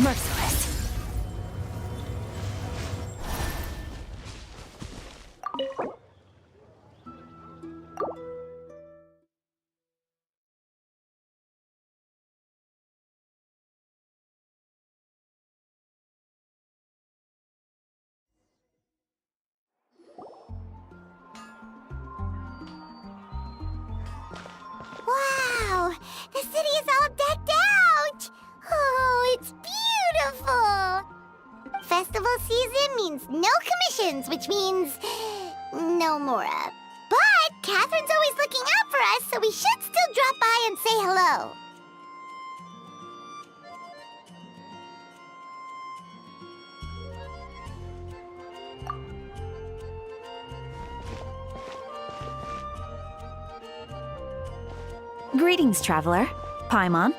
Merciless. Wow! The city is all decked out! Oh, it's beautiful! Festival season means no commissions, which means no Mora. But Catherine's always looking out for us, so we should still drop by and say hello. Greetings, traveler. Paimon.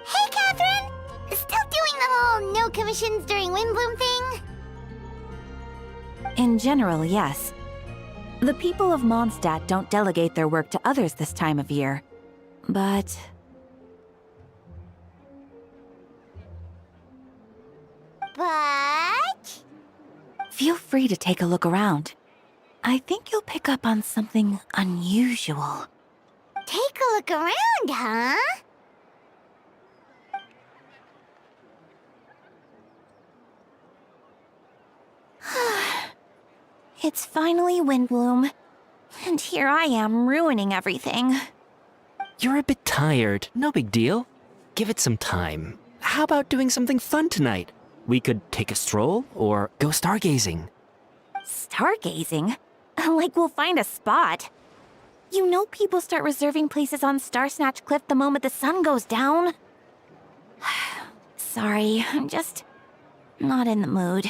Hey, Catherine! Still doing the whole no commissions during Windbloom thing? In general, yes. The people of Mondstadt don't delegate their work to others this time of year. But... Feel free to take a look around. I think you'll pick up on something unusual. Take a look around, huh? It's finally Windbloom. And here I am ruining everything. You're a bit tired. No big deal. Give it some time. How about doing something fun tonight? We could take a stroll or go stargazing. Stargazing? Like we'll find a spot. You know people start reserving places on Starsnatch Cliff the moment the sun goes down. Sorry, I'm just not in the mood.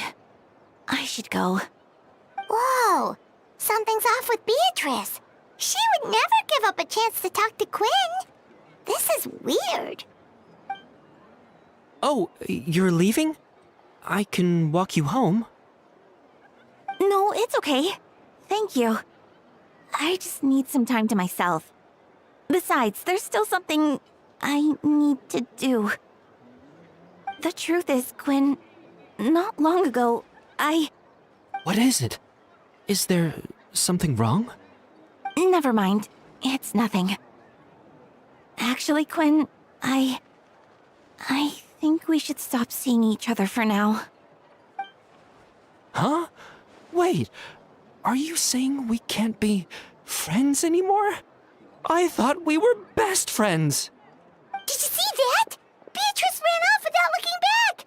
I should go. Whoa! Something's off with Beatrice. She would never give up a chance to talk to Quinn. This is weird. Oh, you're leaving? I can walk you home. No, it's okay. Thank you. I just need some time to myself. Besides, there's still something I need to do. The truth is, Quinn, not long ago, What is it? Is there something wrong? Never mind. It's nothing. Actually, Quinn, I think we should stop seeing each other for now. Huh? Wait, are you saying we can't be friends anymore? I thought we were best friends. Did you see that? Beatrice ran off without looking back.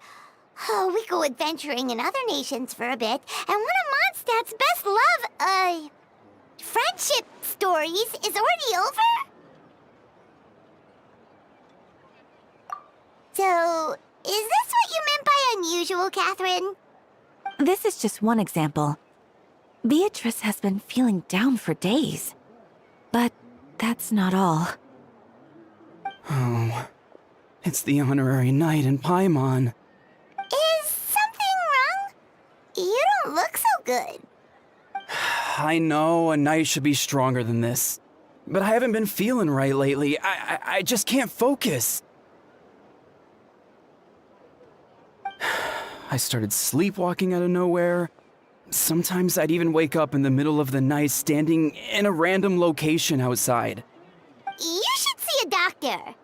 Oh, we go adventuring in other nations for a bit, and one of Mondstadt's best friendship stories is already over? So, is this what you meant by unusual, Catherine? This is just one example. Beatrice has been feeling down for days. But that's not all. Oh, it's the honorary knight in Paimon. Is something wrong? You don't look so good. I know a knight should be stronger than this, but I haven't been feeling right lately. I just can't focus. I started sleepwalking out of nowhere. Sometimes I'd even wake up in the middle of the night standing in a random location outside. You should see a doctor.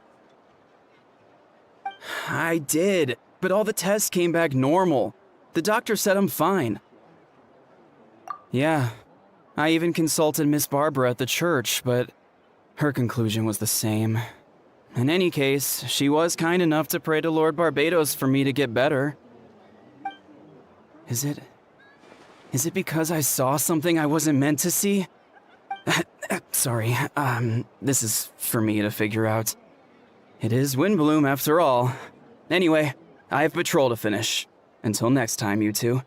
I did, but all the tests came back normal. The doctor said I'm fine. Yeah, I even consulted Miss Barbara at the church, but her conclusion was the same. In any case, she was kind enough to pray to Lord Barbados for me to get better. Is it because I saw something I wasn't meant to see? Sorry, this is for me to figure out. It is Windbloom after all. Anyway, I have patrol to finish. Until next time, you two.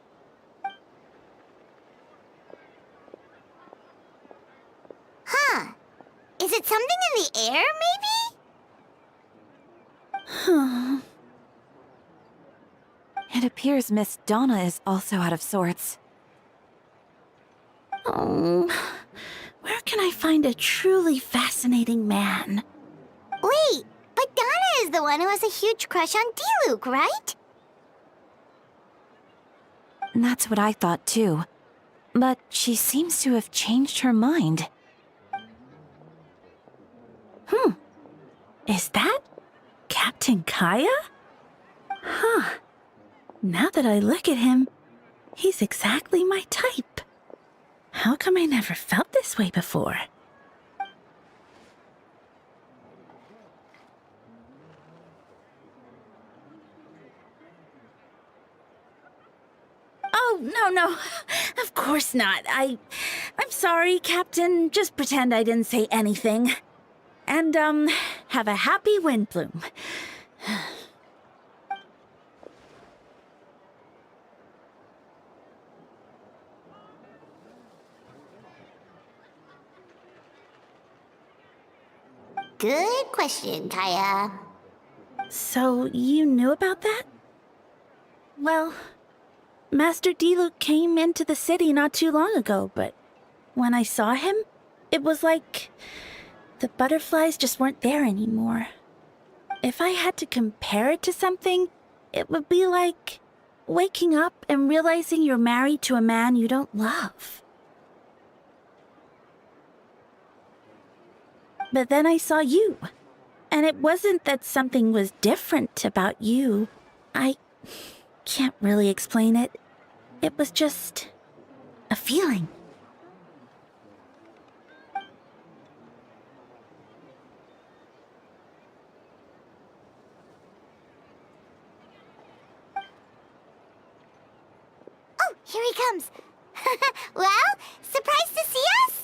Huh. Is it something in the air, maybe? It appears Miss Donna is also out of sorts. Oh, where can I find a truly fascinating man? Wait, but Donna is the one who has a huge crush on Diluc, right? That's what I thought too. But she seems to have changed her mind. Is that Captain Kaya? Huh. Now that I look at him, he's exactly my type. How come I never felt this way before? Oh, no. Of course not. I'm sorry, Captain. Just pretend I didn't say anything. And, have a happy Windbloom. Good question, Kaya. So, you knew about that? Well, Master Diluc came into the city not too long ago, but when I saw him, it was like the butterflies just weren't there anymore. If I had to compare it to something, it would be like waking up and realizing you're married to a man you don't love. But then I saw you, and it wasn't that something was different about you. I can't really explain it. It was just a feeling. Oh, here he comes. Well, surprised to see us?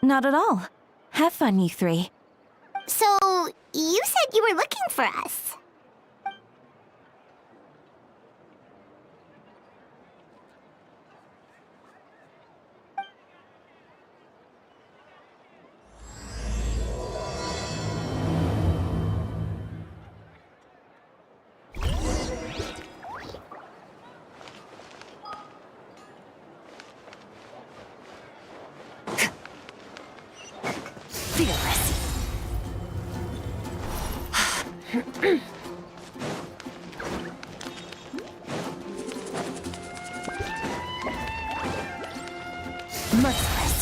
Not at all. Have fun, you three. So, you said you were looking for us. Fearless. Merciless.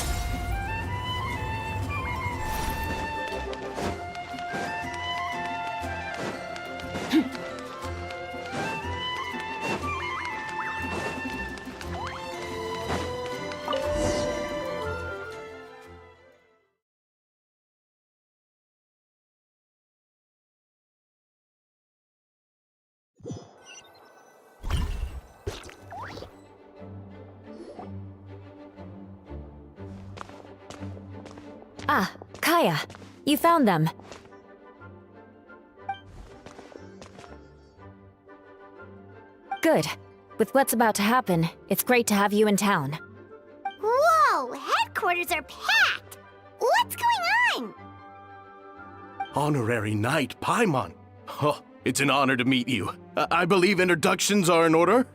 Ah, Kaya, you found them. Good. With what's about to happen, it's great to have you in town. Whoa, headquarters are packed! What's going on? Honorary Knight Paimon. Oh, it's an honor to meet you. I believe introductions are in order?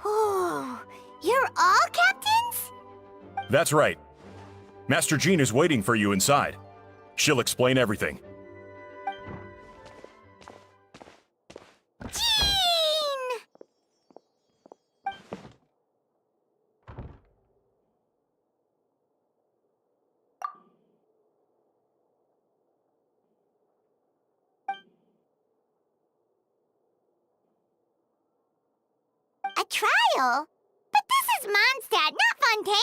Oh, you're all captains? That's right. Master Jean is waiting for you inside. She'll explain everything. Jean! A trial? But this is Mondstadt, not Fontaine!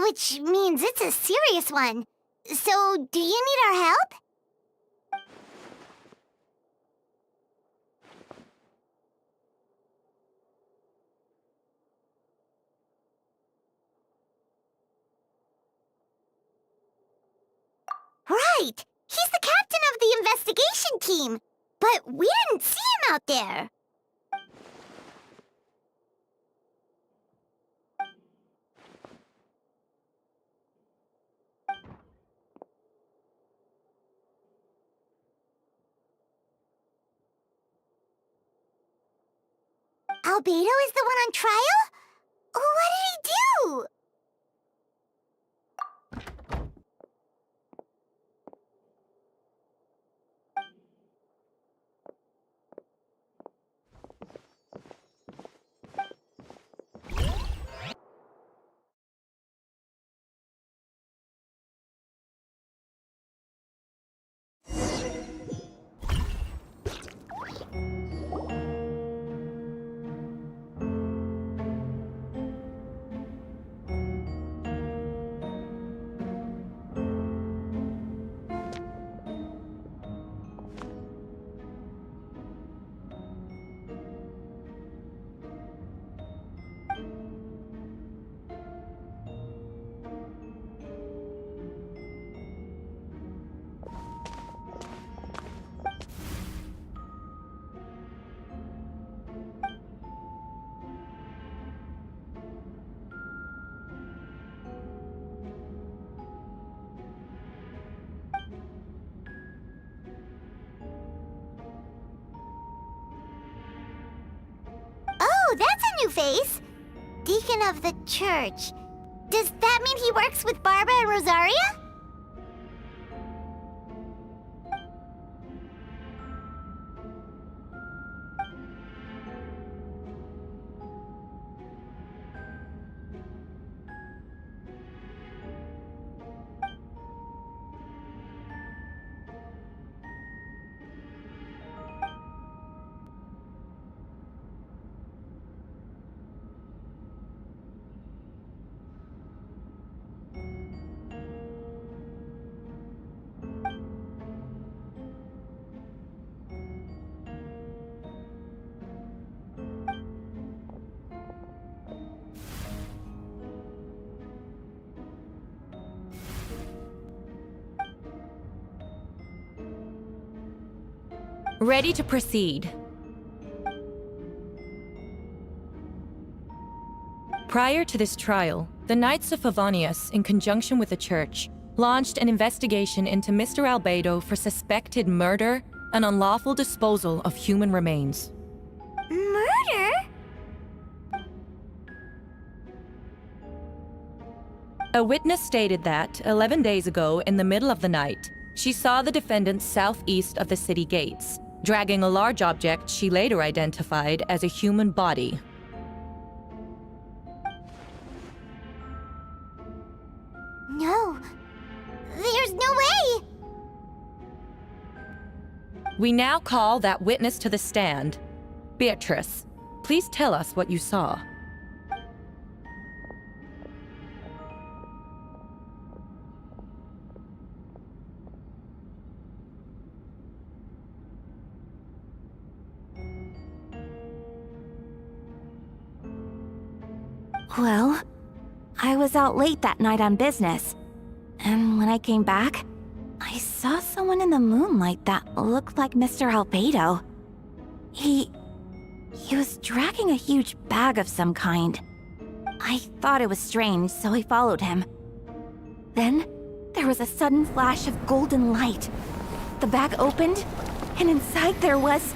which means it's a serious one. So, do you need our help? Right! He's the captain of the investigation team! But we didn't see him out there! Albedo is the one on trial? What did he do? Oh, that's a new face! Deacon of the church. Does that mean he works with Barbara and Rosaria? Ready to proceed. Prior to this trial, the Knights of Favonius, in conjunction with the Church, launched an investigation into Mr. Albedo for suspected murder and unlawful disposal of human remains. Murder? A witness stated that, 11 days ago, in the middle of the night, she saw the defendant southeast of the city gates, dragging a large object she later identified as a human body. No. There's no way! We now call that witness to the stand. Beatrice, please tell us what you saw. Well, I was out late that night on business. And when I came back, I saw someone in the moonlight that looked like Mr. Albedo. He was dragging a huge bag of some kind. I thought it was strange, so I followed him. Then, there was a sudden flash of golden light. The bag opened, and inside there was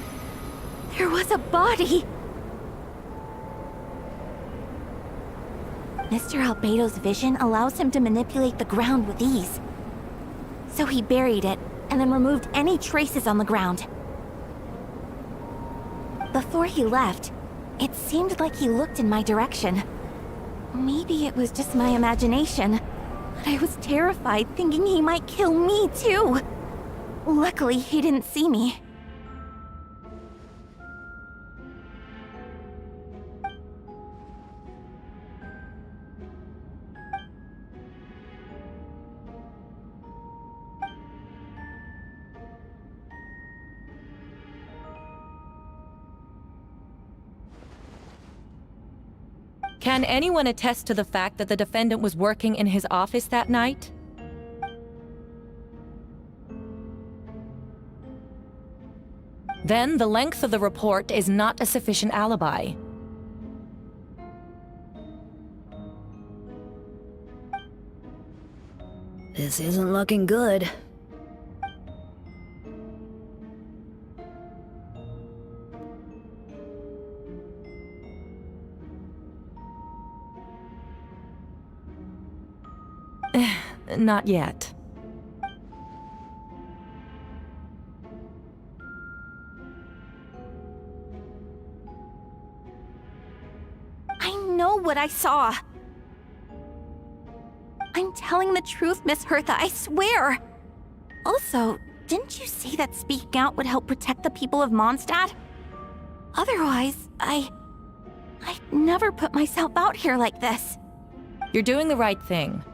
a body! Mr. Albedo's vision allows him to manipulate the ground with ease. So he buried it, and then removed any traces on the ground. Before he left, it seemed like he looked in my direction. Maybe it was just my imagination, but I was terrified thinking he might kill me too. Luckily, he didn't see me. Can anyone attest to the fact that the defendant was working in his office that night? Then the length of the report is not a sufficient alibi. This isn't looking good. Not yet. I know what I saw. I'm telling the truth, Miss Hertha, I swear. Also, didn't you say that speaking out would help protect the people of Mondstadt? Otherwise, I'd never put myself out here like this. You're doing the right thing.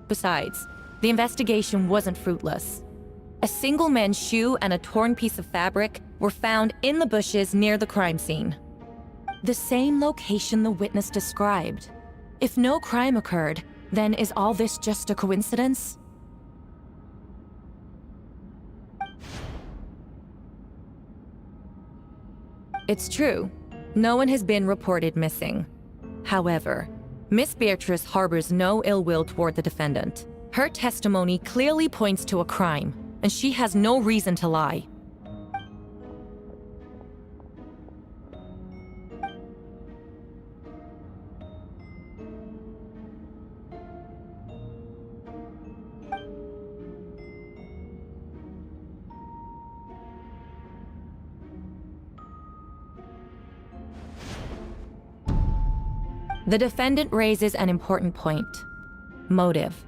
Besides, the investigation wasn't fruitless. A single man's shoe and a torn piece of fabric were found in the bushes near the crime scene. The same location the witness described. If no crime occurred, then is all this just a coincidence? It's true. No one has been reported missing. However, Miss Beatrice harbors no ill will toward the defendant. Her testimony clearly points to a crime, and she has no reason to lie. The defendant raises an important point. Motive.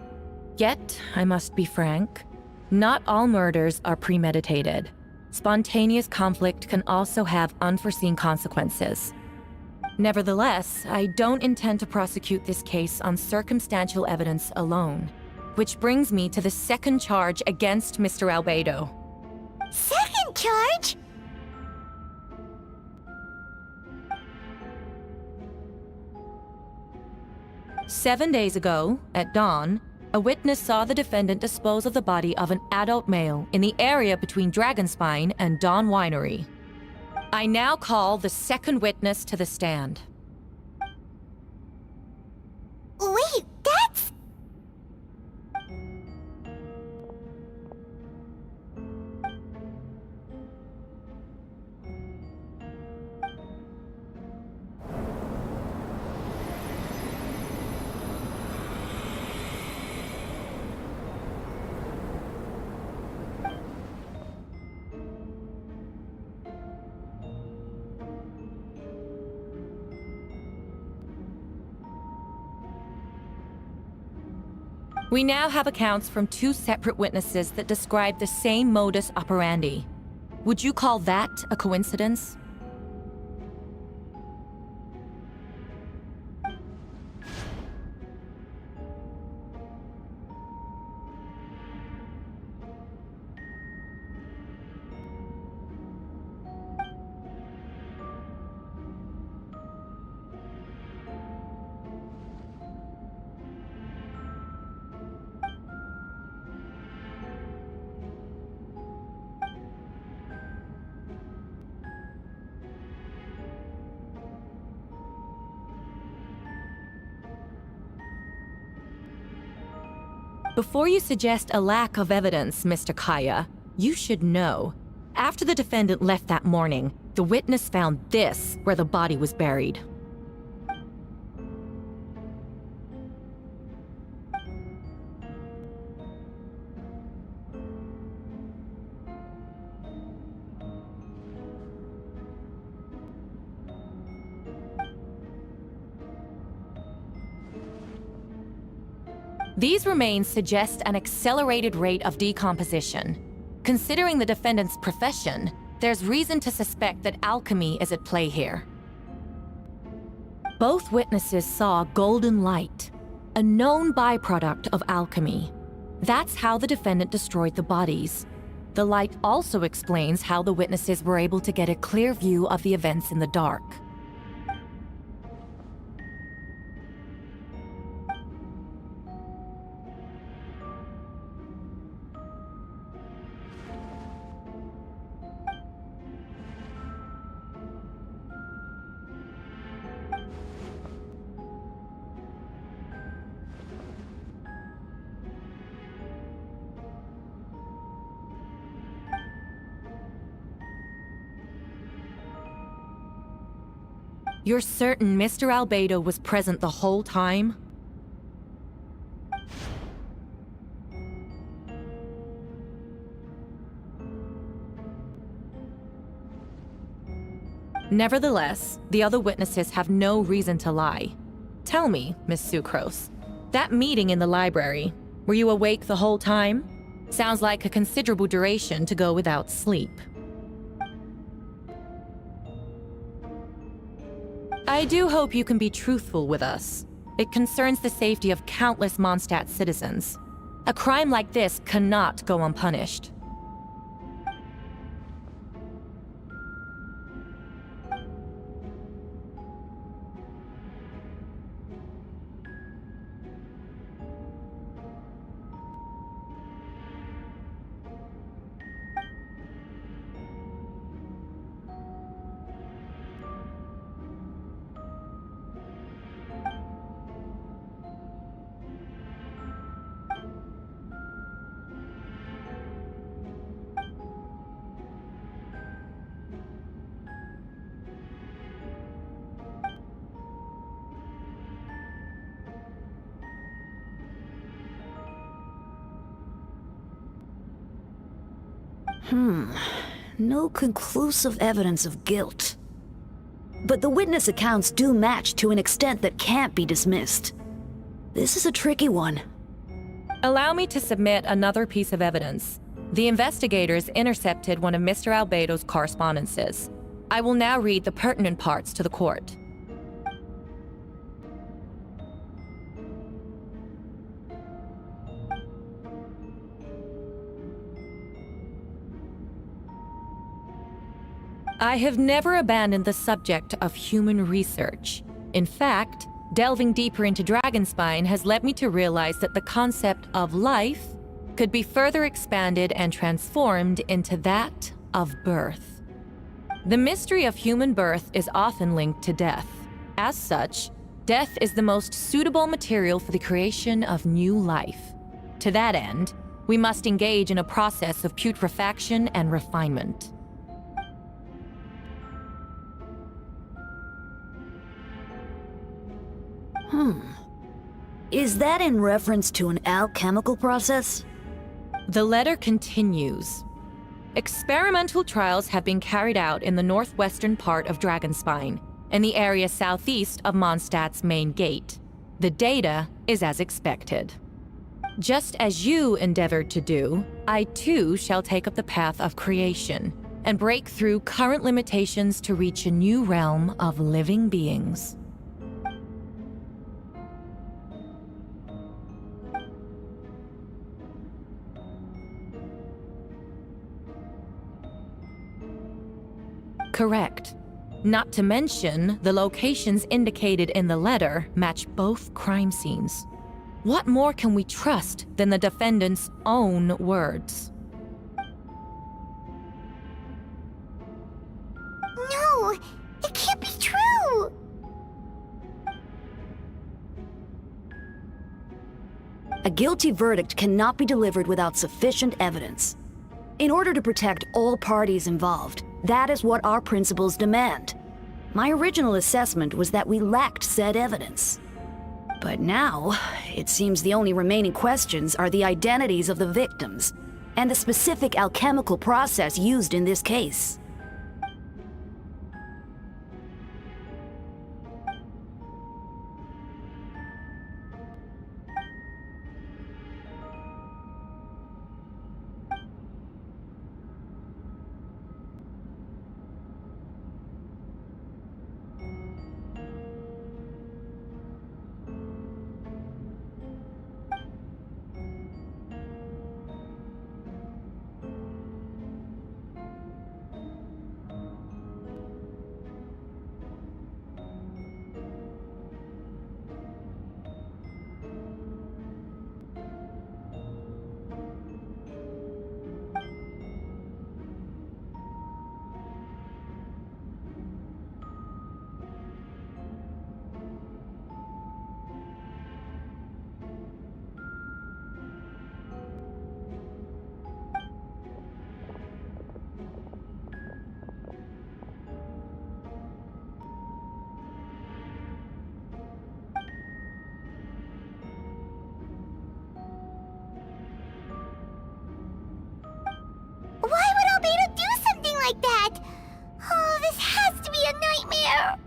Yet, I must be frank, not all murders are premeditated. Spontaneous conflict can also have unforeseen consequences. Nevertheless, I don't intend to prosecute this case on circumstantial evidence alone. Which brings me to the second charge against Mr. Albedo. Second charge? "7 days ago, at dawn, a witness saw the defendant dispose of the body of an adult male in the area between Dragonspine and Dawn Winery. I now call the second witness to the stand." Wait, that's... We now have accounts from 2 separate witnesses that describe the same modus operandi. Would you call that a coincidence? Before you suggest a lack of evidence, Mr. Kaya, you should know. After the defendant left that morning, the witness found this where the body was buried. These remains suggest an accelerated rate of decomposition. Considering the defendant's profession, there's reason to suspect that alchemy is at play here. Both witnesses saw golden light, a known byproduct of alchemy. That's how the defendant destroyed the bodies. The light also explains how the witnesses were able to get a clear view of the events in the dark. You're certain Mr. Albedo was present the whole time? Nevertheless, the other witnesses have no reason to lie. Tell me, Miss Sucrose, that meeting in the library, were you awake the whole time? Sounds like a considerable duration to go without sleep. I do hope you can be truthful with us. It concerns the safety of countless Mondstadt citizens. A crime like this cannot go unpunished. No conclusive evidence of guilt. But the witness accounts do match to an extent that can't be dismissed. This is a tricky one. Allow me to submit another piece of evidence. The investigators intercepted one of Mr. Albedo's correspondences. I will now read the pertinent parts to the court. I have never abandoned the subject of human research. In fact, delving deeper into Dragonspine has led me to realize that the concept of life could be further expanded and transformed into that of birth. The mystery of human birth is often linked to death. As such, death is the most suitable material for the creation of new life. To that end, we must engage in a process of putrefaction and refinement. Is that in reference to an alchemical process? The letter continues. Experimental trials have been carried out in the northwestern part of Dragonspine, in the area southeast of Mondstadt's main gate. The data is as expected. Just as you endeavored to do, I too shall take up the path of creation and break through current limitations to reach a new realm of living beings. Correct. Not to mention, the locations indicated in the letter match both crime scenes. What more can we trust than the defendant's own words? No, it can't be true! A guilty verdict cannot be delivered without sufficient evidence. In order to protect all parties involved, that is what our principles demand. My original assessment was that we lacked said evidence. But now, it seems the only remaining questions are the identities of the victims and the specific alchemical process used in this case. here!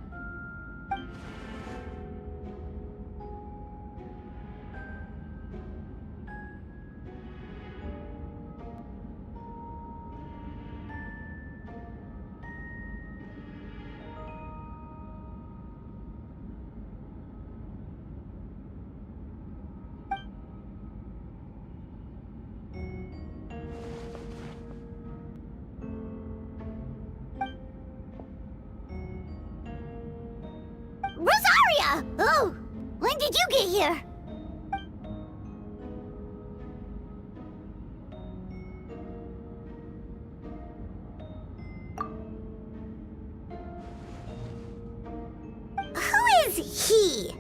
Rosaria! Oh, when did you get here? Who is he?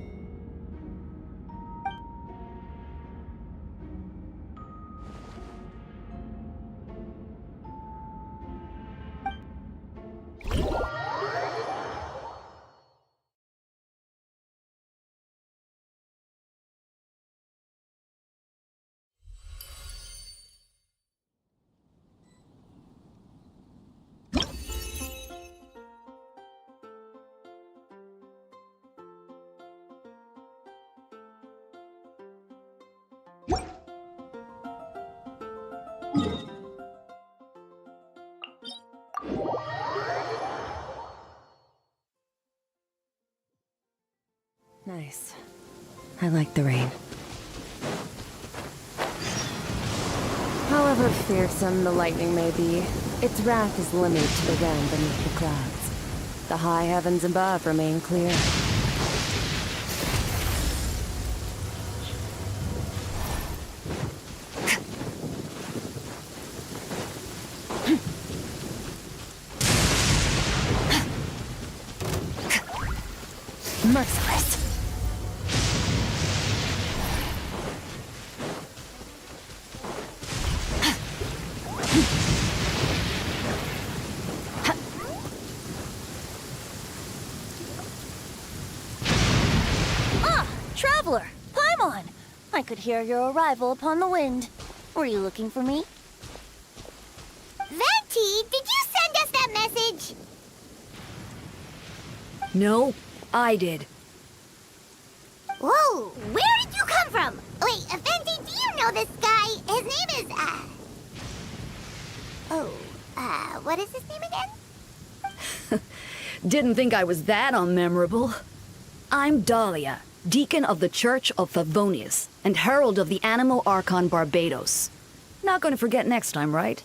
Nice. I like the rain. However fearsome the lightning may be, its wrath is limited to the realm beneath the clouds. The high heavens above remain clear. Merciless. Traveler, Paimon! I could hear your arrival upon the wind. Were you looking for me? Venti, did you send us that message? No, I did. Whoa, where did you come from? Wait, Venti, do you know this guy? His name is, what is his name again? Didn't think I was that unmemorable. I'm Dahlia, Deacon of the Church of Favonius, and Herald of the Animo Archon Barbados. Not gonna forget next time, right?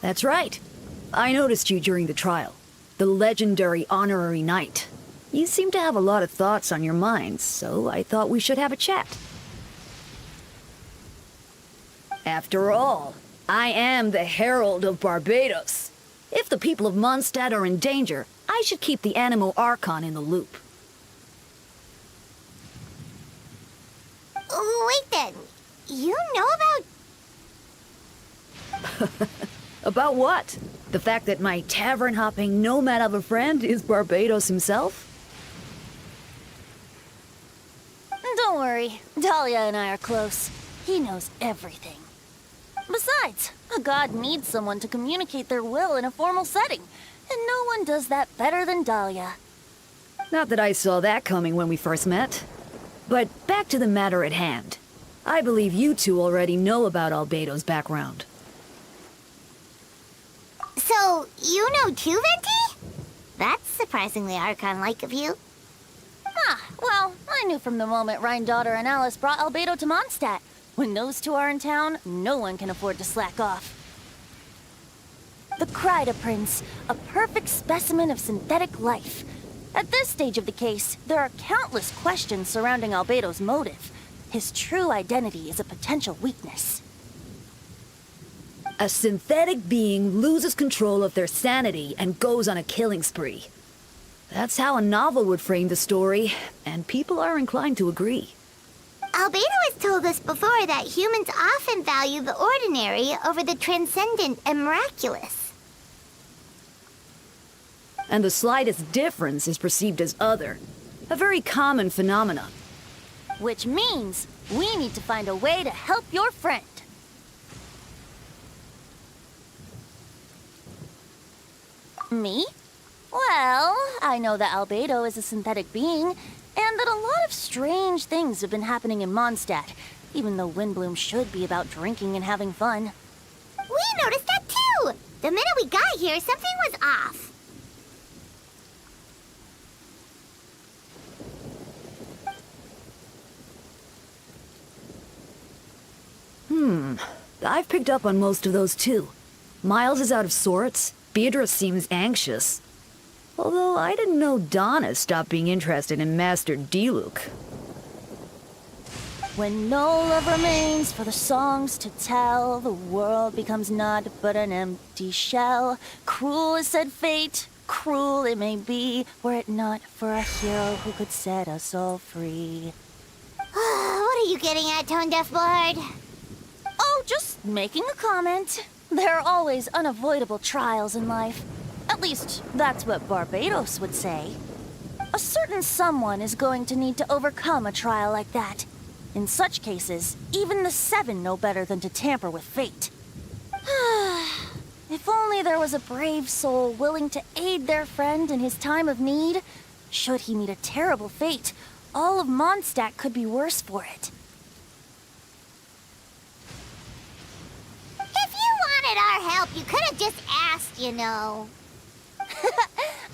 That's right. I noticed you during the trial. The legendary honorary knight. You seem to have a lot of thoughts on your mind, so I thought we should have a chat. After all, I am the Herald of Barbados. If the people of Mondstadt are in danger, I should keep the Animo Archon in the loop. Wait then, you know about... About what? The fact that my tavern-hopping nomad of a friend is Barbados himself? Don't worry, Dahlia and I are close. He knows everything. Besides, a god needs someone to communicate their will in a formal setting, and no one does that better than Dahlia. Not that I saw that coming when we first met. But back to the matter at hand. I believe you two already know about Albedo's background. So, you know too, Venti? That's surprisingly Archon-like of you. Well, I knew from the moment Rhine-daughter and Alice brought Albedo to Mondstadt. When those two are in town, no one can afford to slack off. The Kryda Prince, a perfect specimen of synthetic life. At this stage of the case, there are countless questions surrounding Albedo's motive. His true identity is a potential weakness. A synthetic being loses control of their sanity and goes on a killing spree. That's how a novel would frame the story, and people are inclined to agree. Albedo has told us before that humans often value the ordinary over the transcendent and miraculous. And the slightest difference is perceived as other. A very common phenomenon. Which means we need to find a way to help your friend. Me? Well, I know that Albedo is a synthetic being, and that a lot of strange things have been happening in Mondstadt, even though Windbloom should be about drinking and having fun. We noticed that too! The minute we got here, something was off. I've picked up on most of those too. Miles is out of sorts. Beatrice seems anxious. Although I didn't know Donna stopped being interested in Master Diluc. When no love remains for the songs to tell, the world becomes naught but an empty shell. Cruel is said fate, cruel it may be, were it not for a hero who could set us all free. What are you getting at, Tone Deaf Bard? Oh, just making a comment. There are always unavoidable trials in life. At least, that's what Barbados would say. A certain someone is going to need to overcome a trial like that. In such cases, even the Seven know better than to tamper with fate. If only there was a brave soul willing to aid their friend in his time of need. Should he meet a terrible fate, all of Mondstadt could be worse for it. If you wanted our help, you could have just asked, you know.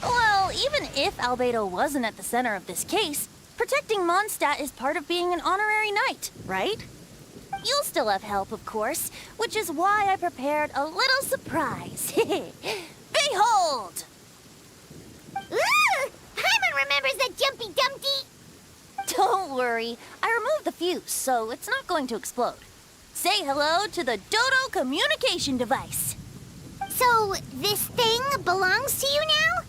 Well, even if Albedo wasn't at the center of this case, protecting Mondstadt is part of being an honorary knight, right? You'll still have help, of course, which is why I prepared a little surprise. Behold! Ooh! Hyman remembers that Jumpy Dumpty! Don't worry, I removed the fuse, so it's not going to explode. Say hello to the Dodo communication device. So, this thing belongs to you now?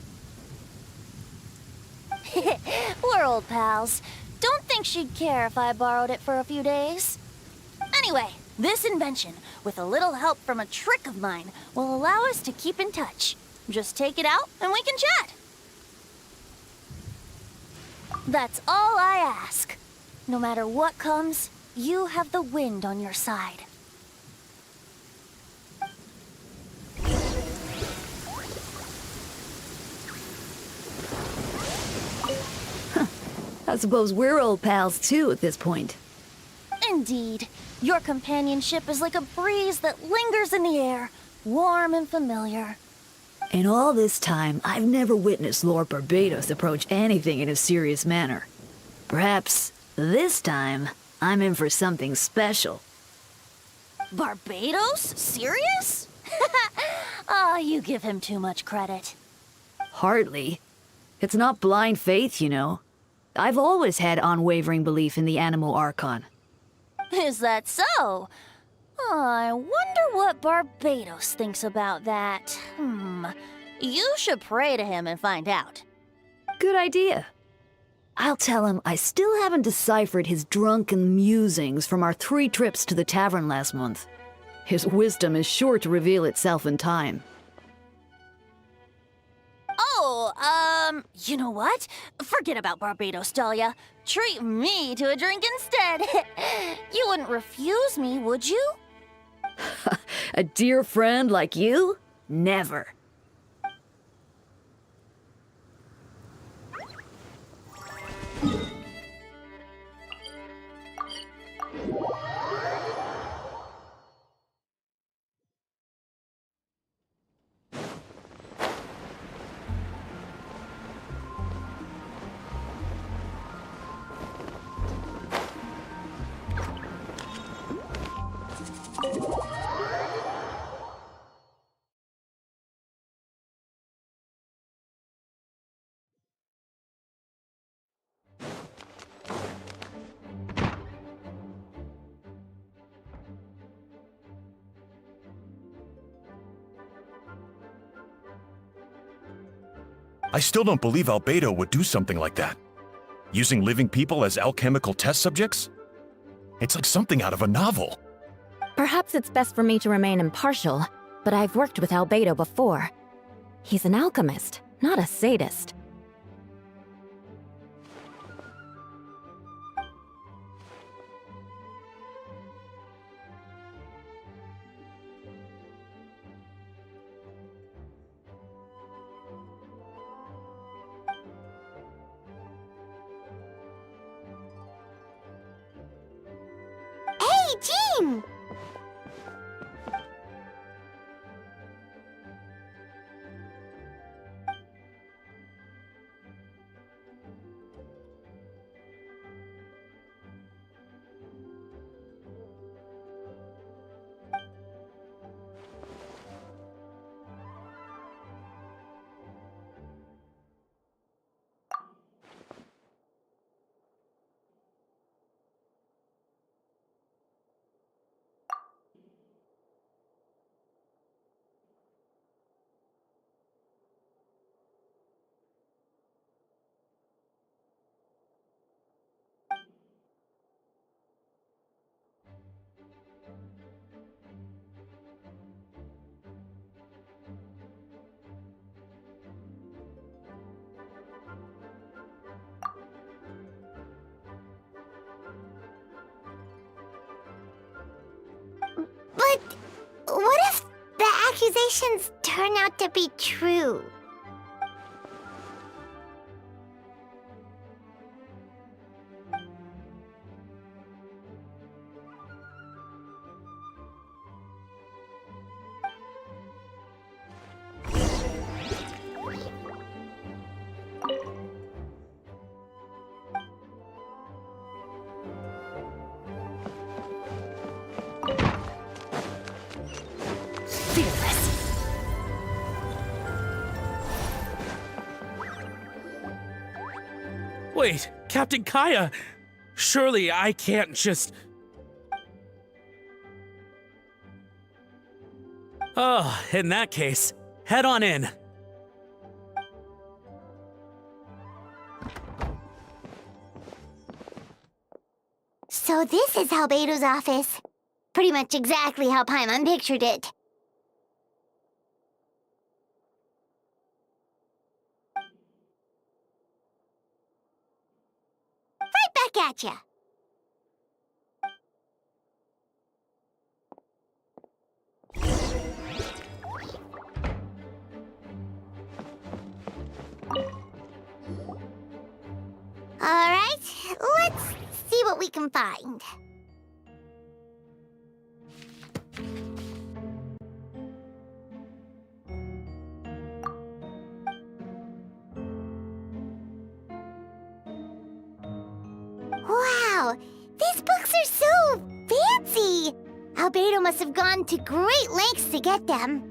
We're old pals. Don't think she'd care if I borrowed it for a few days. Anyway, this invention, with a little help from a trick of mine, will allow us to keep in touch. Just take it out and we can chat. That's all I ask. No matter what comes, you have the wind on your side. I suppose we're old pals too at this point. Indeed. Your companionship is like a breeze that lingers in the air, warm and familiar. In all this time, I've never witnessed Lord Barbados approach anything in a serious manner. Perhaps this time, I'm in for something special. Barbados? Serious? Ah, you give him too much credit. Hardly. It's not blind faith, you know. I've always had unwavering belief in the animal Archon. Is that so? I wonder what Barbados thinks about that. You should pray to him and find out. Good idea. I'll tell him I still haven't deciphered his drunken musings from our 3 trips to the tavern last month. His wisdom is sure to reveal itself in time. Oh, you know what? Forget about Barbados, Dahlia. Treat me to a drink instead. You wouldn't refuse me, would you? A dear friend like you? Never. I still don't believe Albedo would do something like that. Using living people as alchemical test subjects? It's like something out of a novel. Perhaps it's best for me to remain impartial, but I've worked with Albedo before. He's an alchemist, not a sadist. doing? But what if the accusations turn out to be true? Wait, Captain Kaya! Surely I can't just... Oh, in that case, head on in. So this is Albedo's office. Pretty much exactly how Paimon pictured it. Right back at ya. Alright, let's see what we can find. Wow, these books are so fancy! Albedo must have gone to great lengths to get them.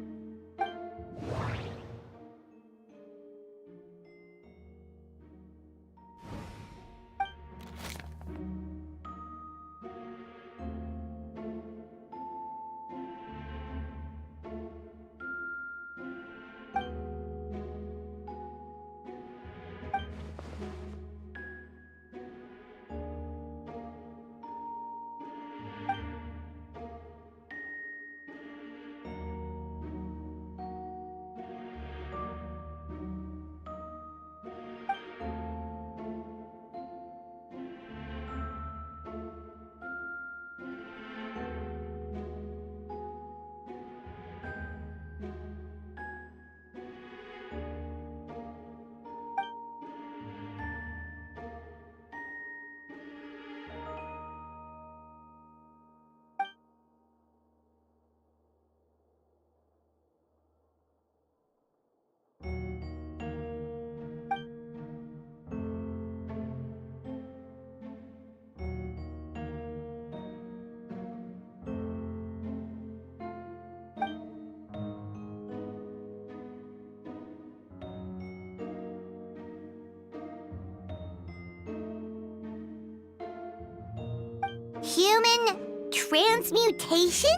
Human transmutation?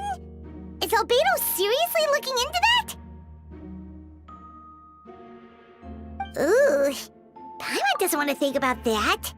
Is Albedo seriously looking into that? Ooh, Paimon doesn't want to think about that.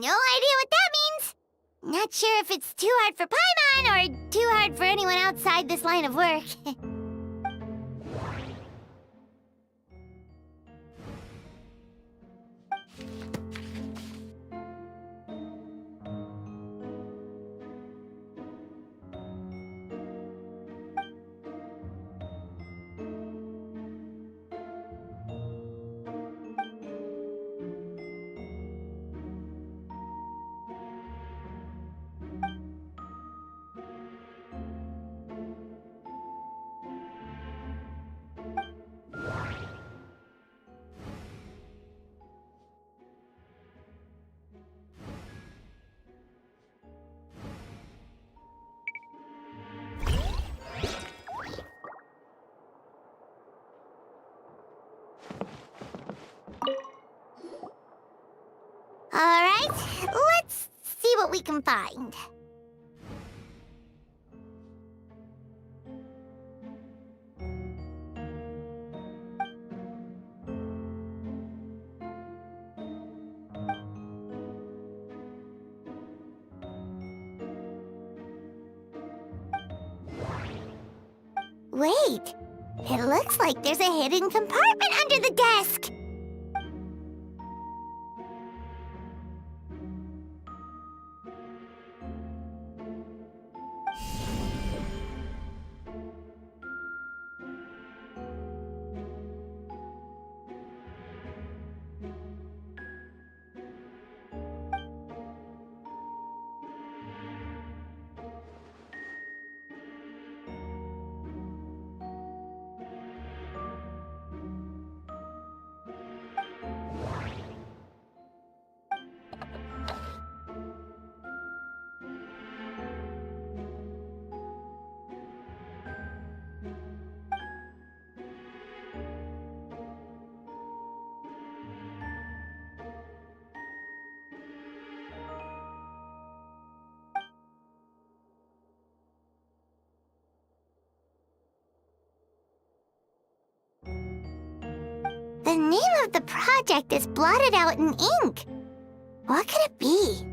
no idea what that means. Not sure if it's too hard for Paimon or too hard for anyone outside this line of work. Alright, let's see what we can find. Wait, it looks like there's a hidden compartment under the desk. The name of the project is blotted out in ink. What could it be?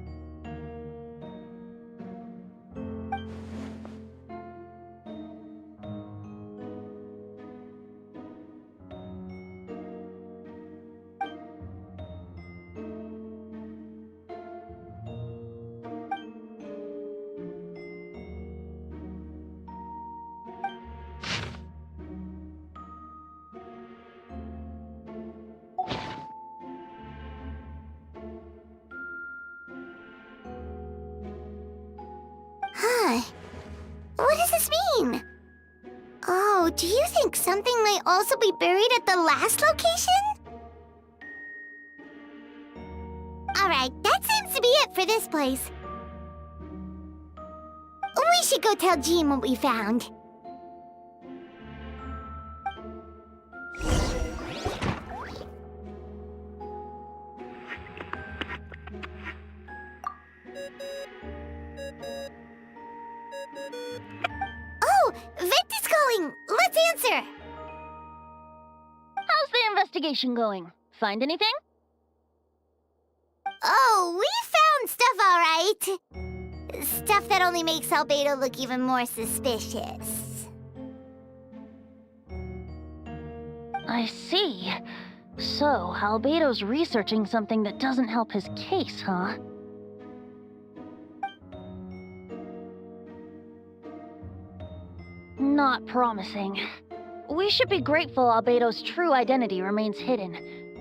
Huh. What does this mean? Oh, do you think something might also be buried at the last location? Alright, that seems to be it for this place. We should go tell Jean what we found. Oh, Vent is calling! Let's answer! How's the investigation going? Find anything? Oh, we found stuff, alright. Stuff that only makes Albedo look even more suspicious. I see. So, Albedo's researching something that doesn't help his case, huh? Not promising. We should be grateful Albedo's true identity remains hidden.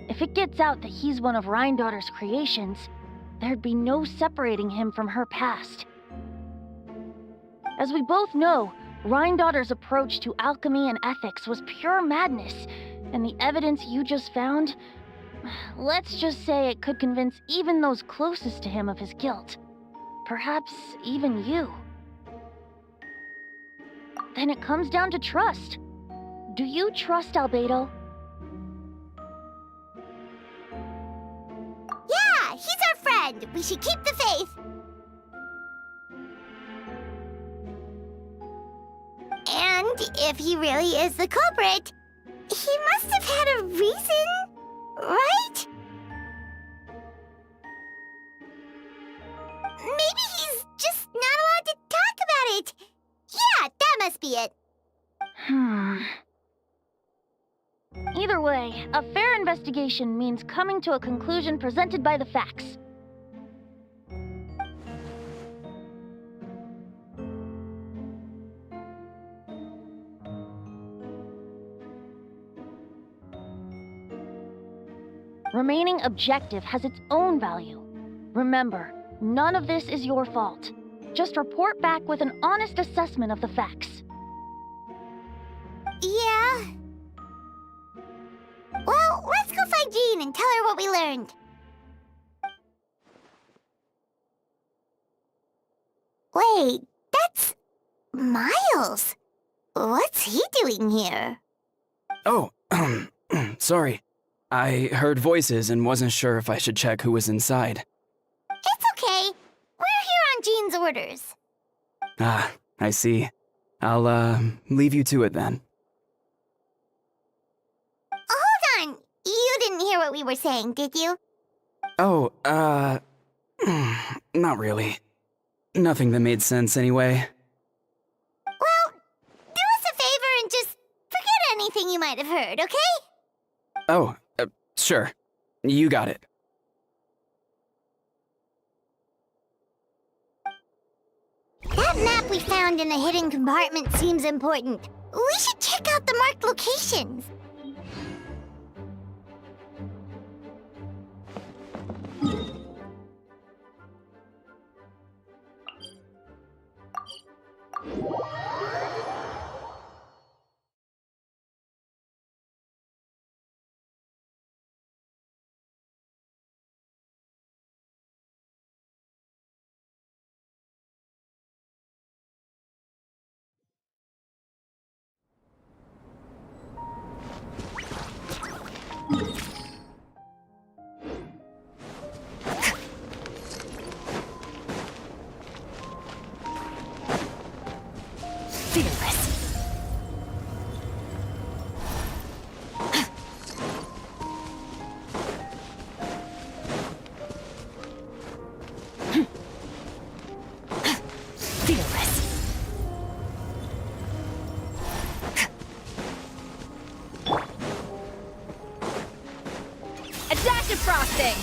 If it gets out that he's one of Rhindaughter's creations, there'd be no separating him from her past. As we both know, Rhindaughter's approach to alchemy and ethics was pure madness, and the evidence you just found, let's just say it could convince even those closest to him of his guilt. Perhaps even you. Then it comes down to trust. Do you trust Albedo? Yeah, he's our friend. We should keep the faith. And if he really is the culprit, he must have had a reason, right? Either way, a fair investigation means coming to a conclusion presented by the facts. Remaining objective has its own value. Remember, none of this is your fault. Just report back with an honest assessment of the facts. Yeah. Well, let's go find Jean and tell her what we learned. Wait, that's Miles. What's he doing here? Oh, sorry. I heard voices and wasn't sure if I should check who was inside. It's okay. We're here on Jean's orders. Ah, I see. I'll, leave you to it then. Hold on. You didn't hear what we were saying, did you? Oh, not really. Nothing that made sense anyway. Well, do us a favor and just forget anything you might have heard, okay? Oh, sure. You got it. That map we found in the hidden compartment seems important. We should check out the marked locations. Frosting!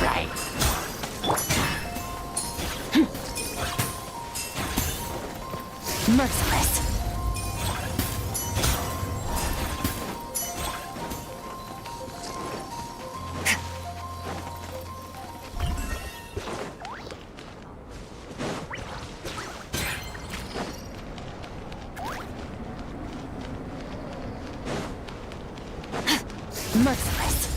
Right. Merciless. Merciless.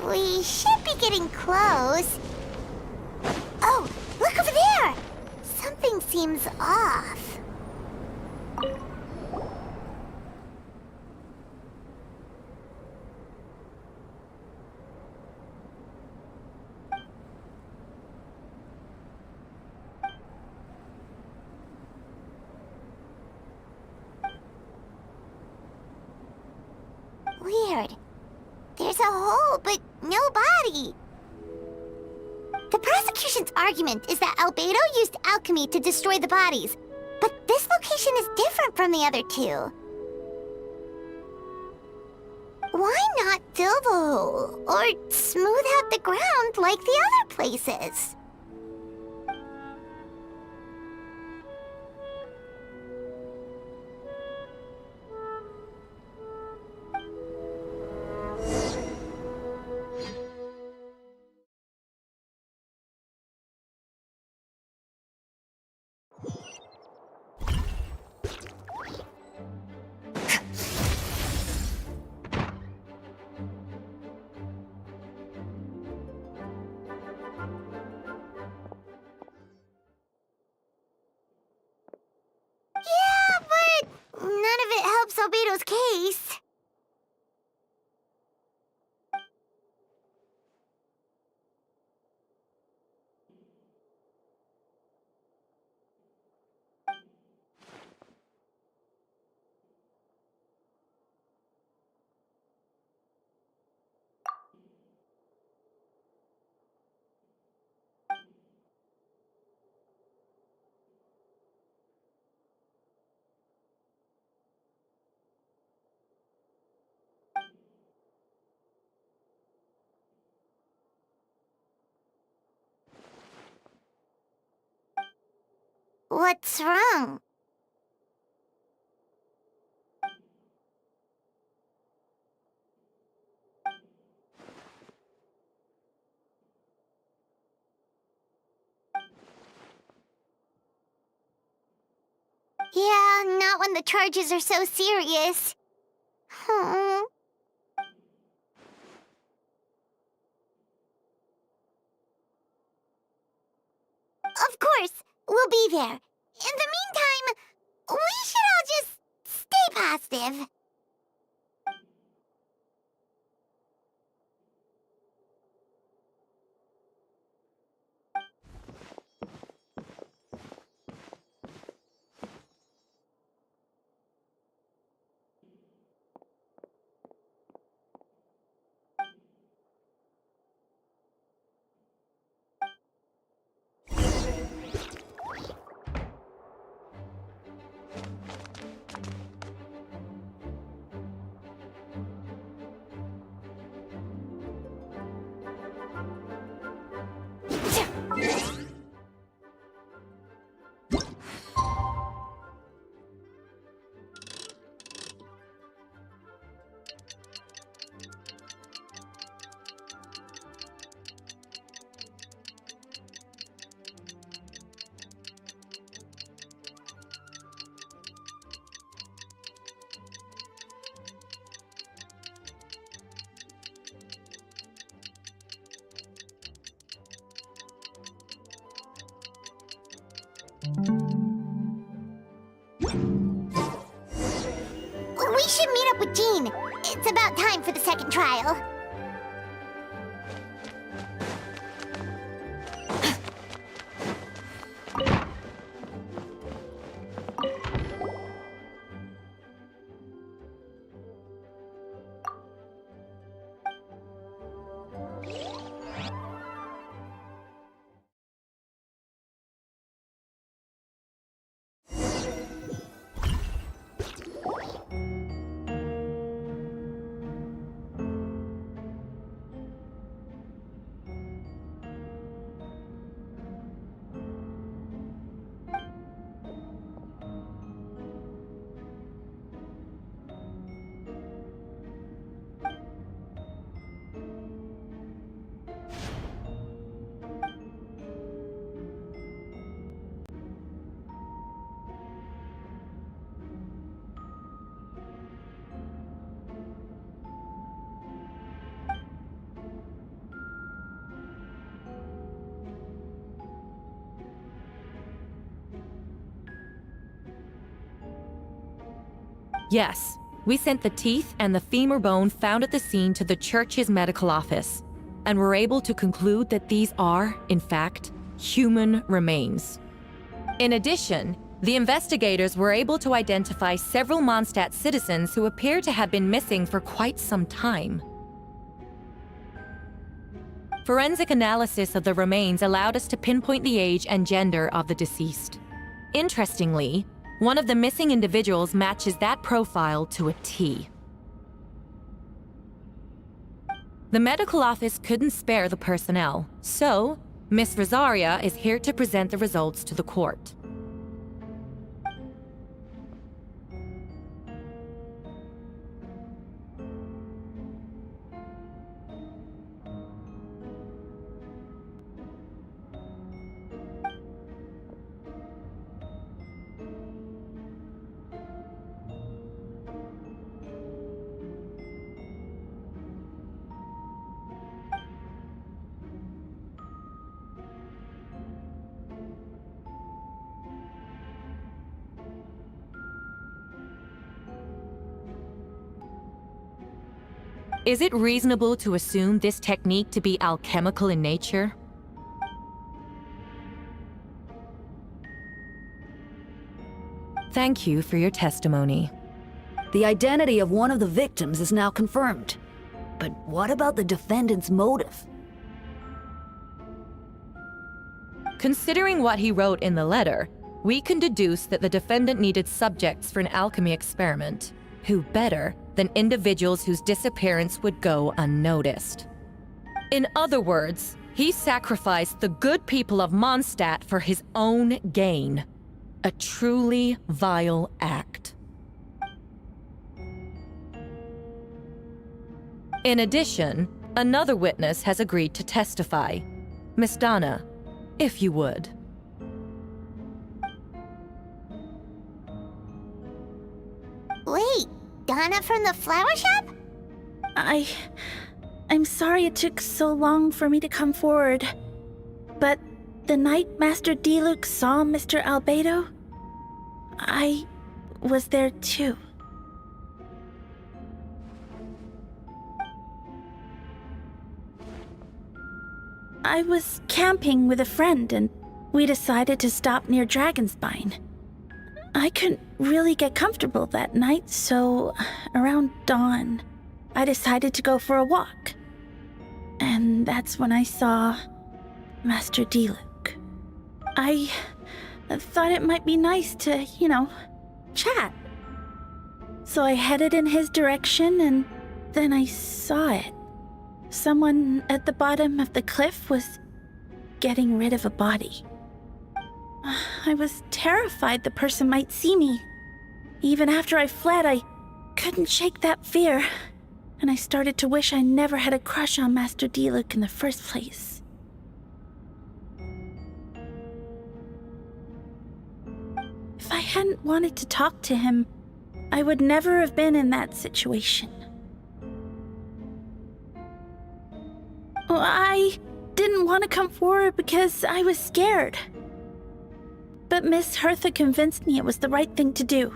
We should be getting close. Oh, look over there! Something seems off. Weird. There's a hole, but no body. The prosecution's argument is that Albedo used alchemy to destroy the bodies, but this location is different from the other two. Why not fill the hole, or smooth out the ground like the other places? Yeah, but none of it helps Albedo's case. What's wrong? Yeah, not when the charges are so serious. Hmm. Of course, we'll be there. In the meantime, we should all just stay positive. We should meet up with Jean. It's about time for the second trial. Yes, we sent the teeth and the femur bone found at the scene to the church's medical office, and were able to conclude that these are, in fact, human remains. In addition, the investigators were able to identify several Mondstadt citizens who appear to have been missing for quite some time. Forensic analysis of the remains allowed us to pinpoint the age and gender of the deceased. Interestingly, one of the missing individuals matches that profile to a T. The medical office couldn't spare the personnel, so Miss Rosaria is here to present the results to the court. Is it reasonable to assume this technique to be alchemical in nature? Thank you for your testimony. The identity of one of the victims is now confirmed. But what about the defendant's motive? Considering what he wrote in the letter, we can deduce that the defendant needed subjects for an alchemy experiment. Who better than individuals whose disappearance would go unnoticed? In other words, he sacrificed the good people of Mondstadt for his own gain. A truly vile act. In addition, another witness has agreed to testify. Miss Donna, if you would. Wait, Donna from the flower shop? I'm sorry it took so long for me to come forward. But the night Master Diluc saw Mr. Albedo, I was there too. I was camping with a friend and we decided to stop near Dragonspine. I couldn't really get comfortable that night, so around dawn, I decided to go for a walk. And that's when I saw Master Diluc. I thought it might be nice to, chat. So I headed in his direction and then I saw it. Someone at the bottom of the cliff was getting rid of a body. I was terrified the person might see me. Even after I fled, I couldn't shake that fear. And I started to wish I never had a crush on Master Diluc in the first place. If I hadn't wanted to talk to him, I would never have been in that situation. Well, I didn't want to come forward because I was scared. But Miss Hertha convinced me it was the right thing to do.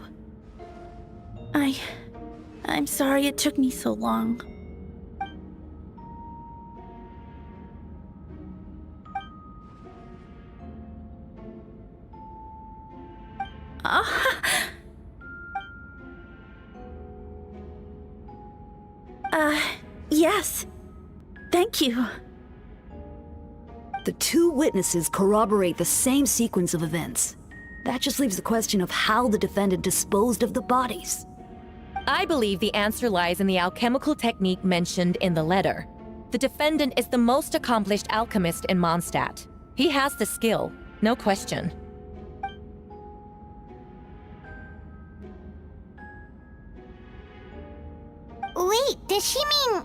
I'm sorry it took me so long. Yes. Thank you. The two witnesses corroborate the same sequence of events. That just leaves the question of how the defendant disposed of the bodies. I believe the answer lies in the alchemical technique mentioned in the letter. The defendant is the most accomplished alchemist in Mondstadt. He has the skill, no question. Wait, does she mean...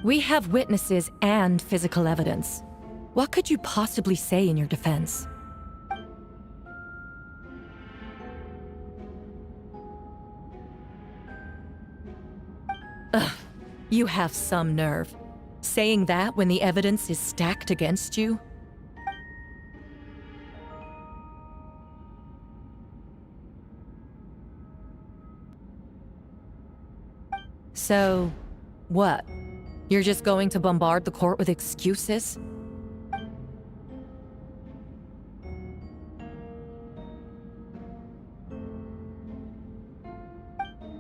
We have witnesses and physical evidence. What could you possibly say in your defense? Ugh, you have some nerve. Saying that when the evidence is stacked against you? So, what? You're just going to bombard the court with excuses?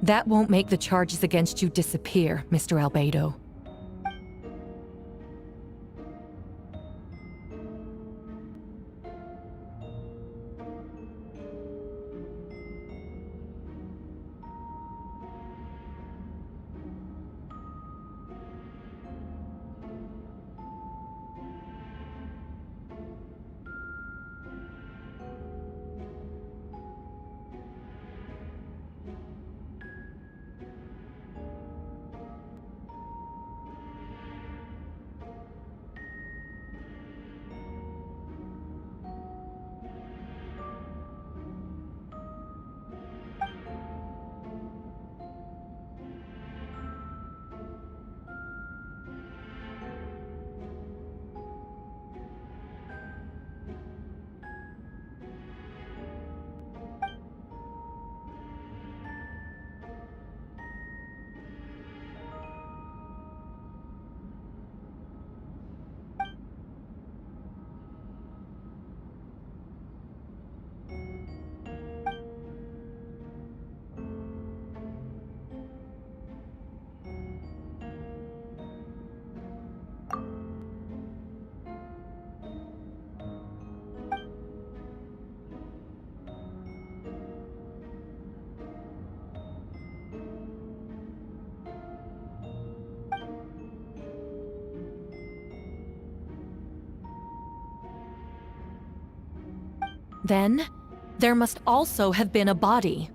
That won't make the charges against you disappear, Mr. Albedo. Then, there must also have been a body.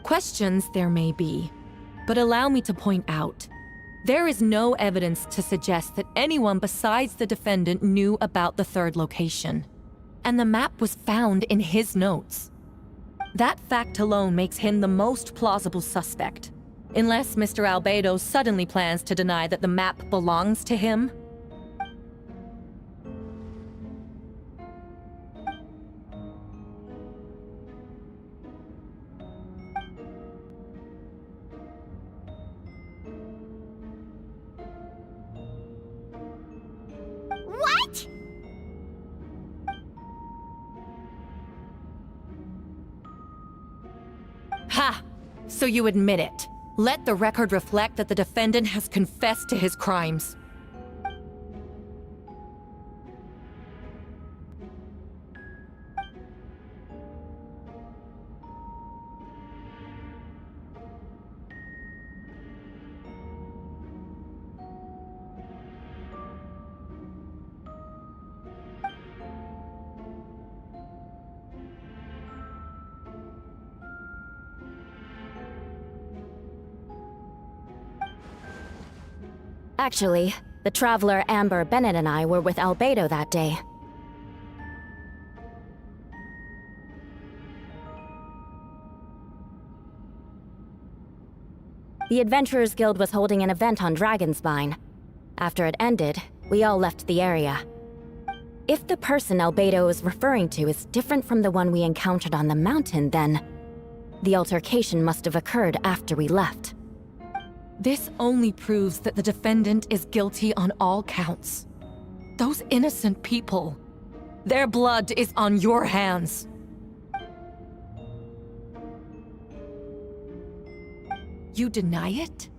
Questions there may be, but allow me to point out, there is no evidence to suggest that anyone besides the defendant knew about the third location, and the map was found in his notes. That fact alone makes him the most plausible suspect, unless Mr. Albedo suddenly plans to deny that the map belongs to him. What? Ha! So you admit it. Let the record reflect that the defendant has confessed to his crimes. Actually, the traveler Amber Bennett and I were with Albedo that day. The Adventurers Guild was holding an event on Dragonspine. After it ended, we all left the area. If the person Albedo is referring to is different from the one we encountered on the mountain, then the altercation must have occurred after we left. This only proves that the defendant is guilty on all counts. Those innocent people, their blood is on your hands. You deny it?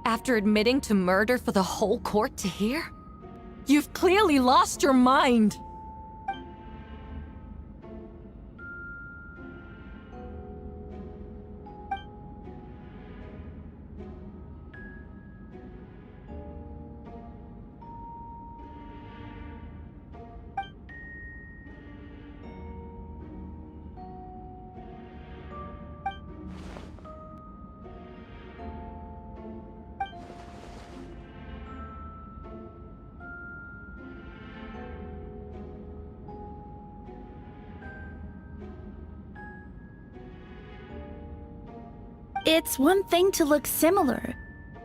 After admitting to murder for the whole court to hear? You've clearly lost your mind! It's one thing to look similar,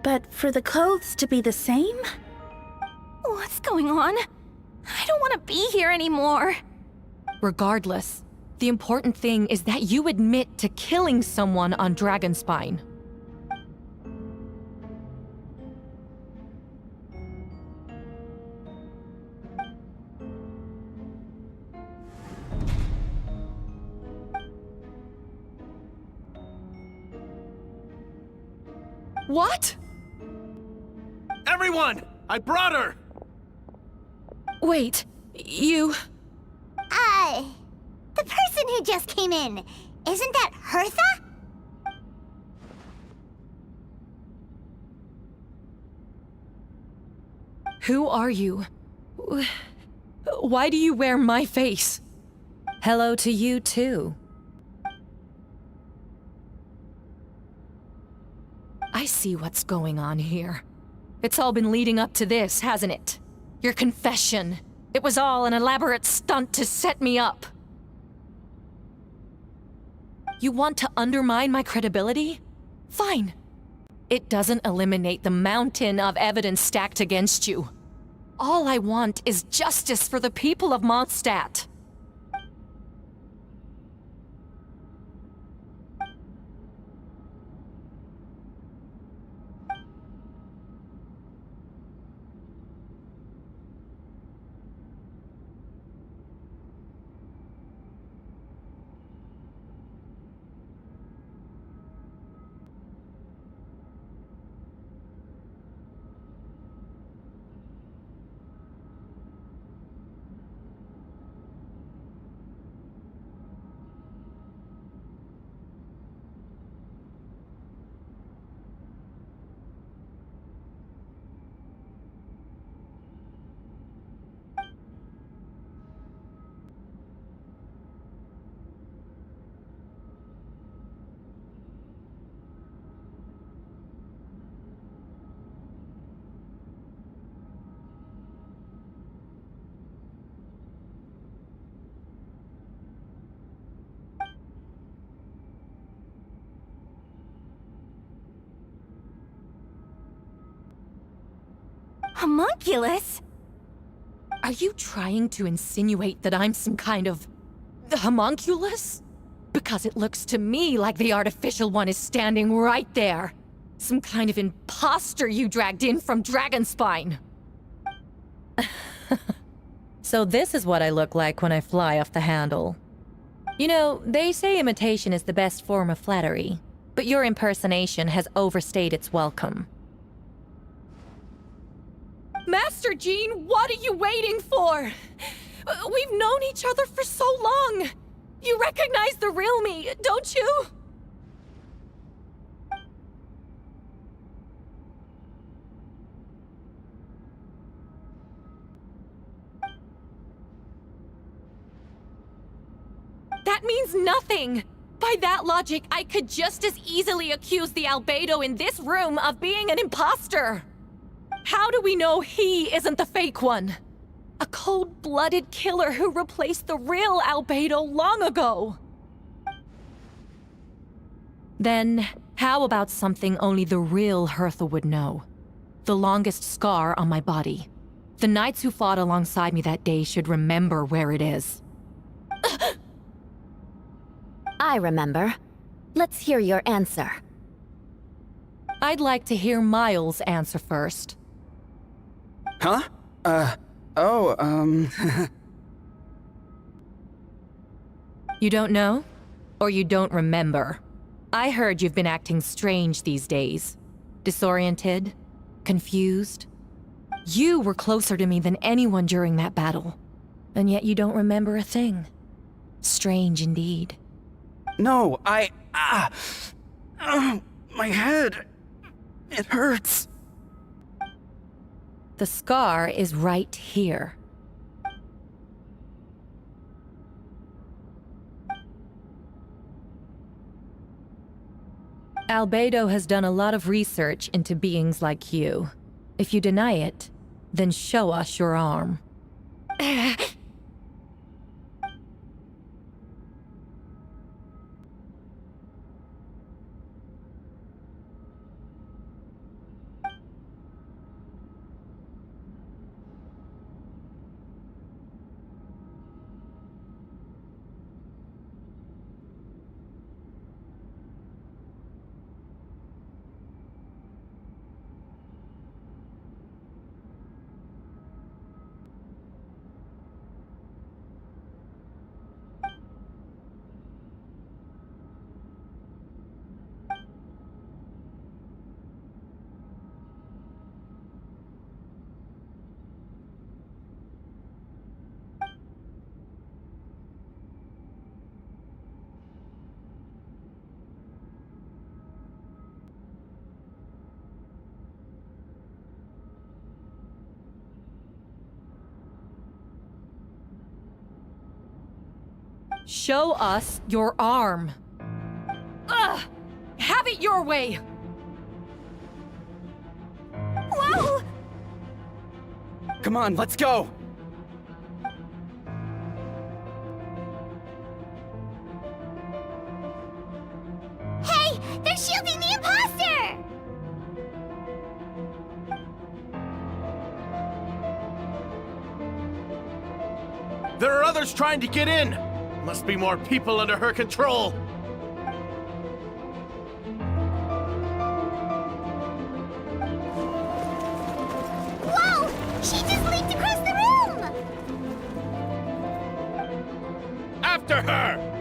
but for the clothes to be the same? What's going on? I don't want to be here anymore. Regardless, the important thing is that you admit to killing someone on Dragonspine. What? Everyone! I brought her! Wait, you... The person who just came in, isn't that Hertha? Who are you? Why do you wear my face? Hello to you, too. I see what's going on here. It's all been leading up to this, hasn't it? Your confession. It was all an elaborate stunt to set me up. You want to undermine my credibility? Fine. It doesn't eliminate the mountain of evidence stacked against you. All I want is justice for the people of Mondstadt. Homunculus? Are you trying to insinuate that I'm some kind of... homunculus? Because it looks to me like the artificial one is standing right there. Some kind of imposter you dragged in from Dragonspine. So this is what I look like when I fly off the handle. You know, they say imitation is the best form of flattery, but your impersonation has overstayed its welcome. Master Jean, what are you waiting for? We've known each other for so long. You recognize the real me, don't you? That means nothing. By that logic, I could just as easily accuse the Albedo in this room of being an imposter. How do we know he isn't the fake one? A cold-blooded killer who replaced the real Albedo long ago. Then, how about something only the real Hertha would know? the longest scar on my body. The knights who fought alongside me that day should remember where it is. I remember. Let's hear your answer. I'd like to hear Miles answer first. Huh? You don't know? Or you don't remember? I heard you've been acting strange these days. Disoriented? Confused? You were closer to me than anyone during that battle. And yet you don't remember a thing. Strange indeed. No, my head. It hurts. The scar is right here. Albedo has done a lot of research into beings like you. If you deny it, then show us your arm. Show us your arm. Ugh! Have it your way! Whoa! Come on, let's go! Hey, they're shielding the imposter! There are others trying to get in! Must be more people under her control! Whoa! She just leaped across the room! After her!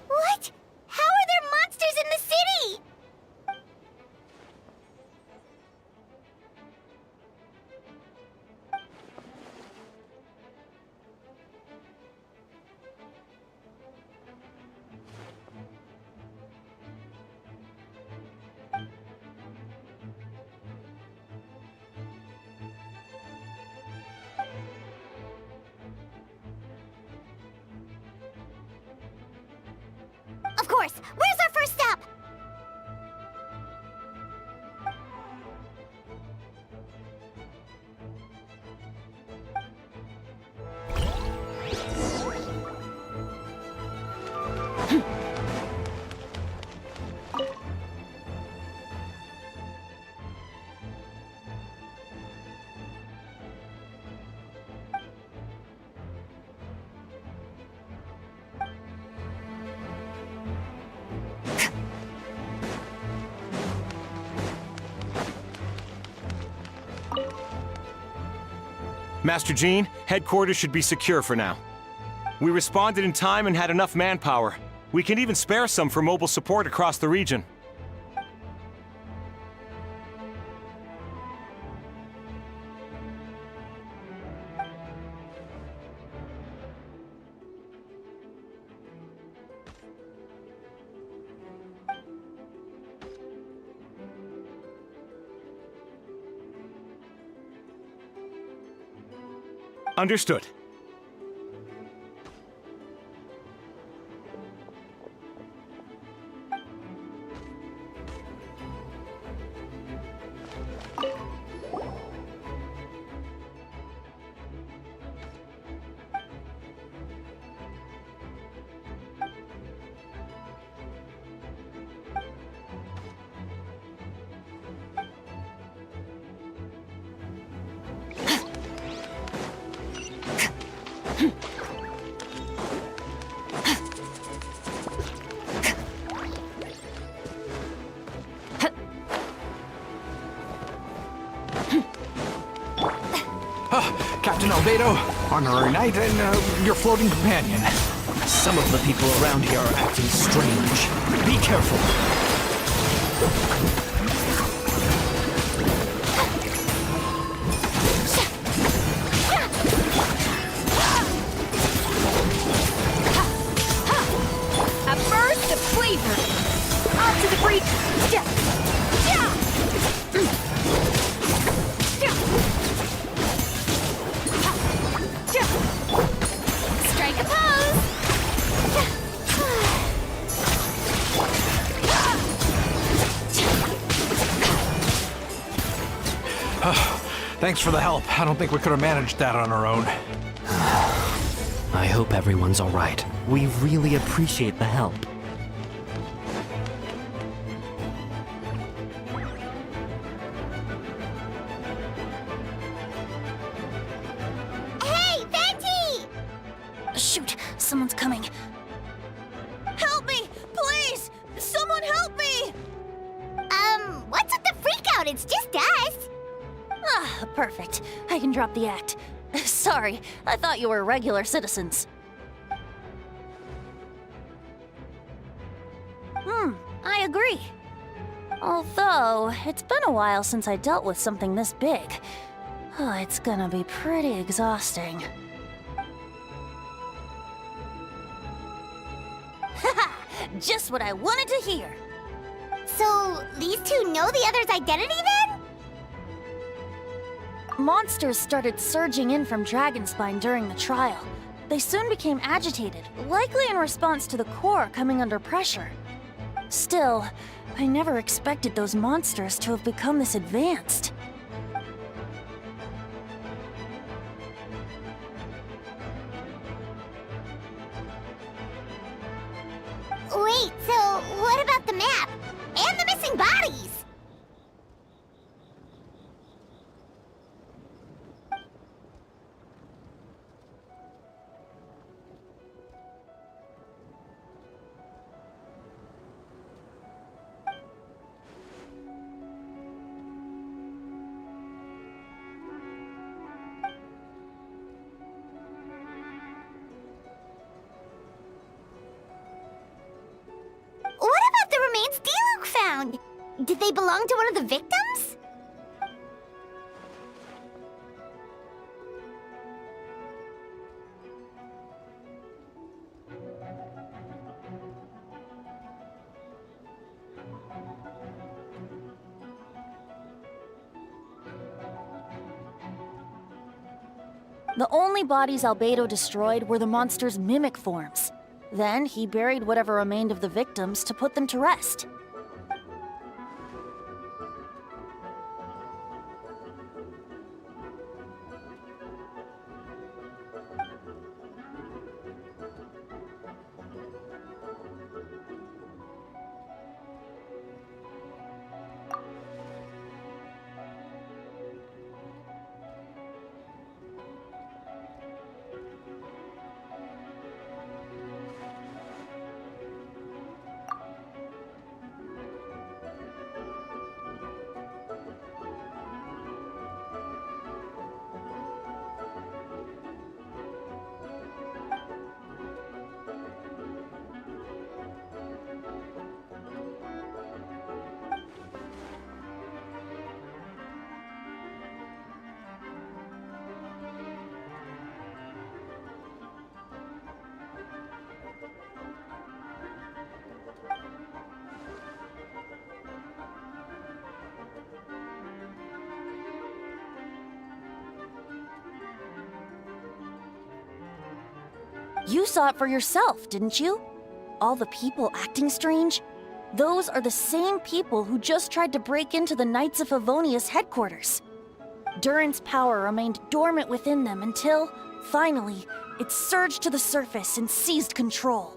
What? How are there monsters in the city? Of course! Where's our first stop? Master Jean, headquarters should be secure for now. We responded in time and had enough manpower. We can even spare some for mobile support across the region. Understood. Captain Albedo, honorary knight, and your floating companion. Some of the people around here are acting strange. Be careful. A burst of flavor! On to the breach! Strike a pose! Thanks for the help. I don't think we could have managed that on our own. I hope everyone's all right. We really appreciate the help. Hey, Venti! Shoot, someone's coming. Help me! Please! Someone help me! What's with the freakout? It's just us. Ah, perfect. I can drop the act. Sorry, I thought you were regular citizens. I agree. Although, it's been a while since I dealt with something this big. Oh, it's gonna be pretty exhausting. Haha, just what I wanted to hear. So, these two know the other's identity then? Monsters started surging in from Dragonspine during the trial. They soon became agitated, likely in response to the core coming under pressure. Still, I never expected those monsters to have become this advanced. Wait, so what about the map? And the missing bodies? What about the remains Diluc found? Did they belong to one of the victims? The only bodies Albedo destroyed were the monster's mimic forms. Then he buried whatever remained of the victims to put them to rest. You saw it for yourself, didn't you? All the people acting strange? Those are the same people who just tried to break into the Knights of Favonius headquarters. Durin's power remained dormant within them until, finally, it surged to the surface and seized control.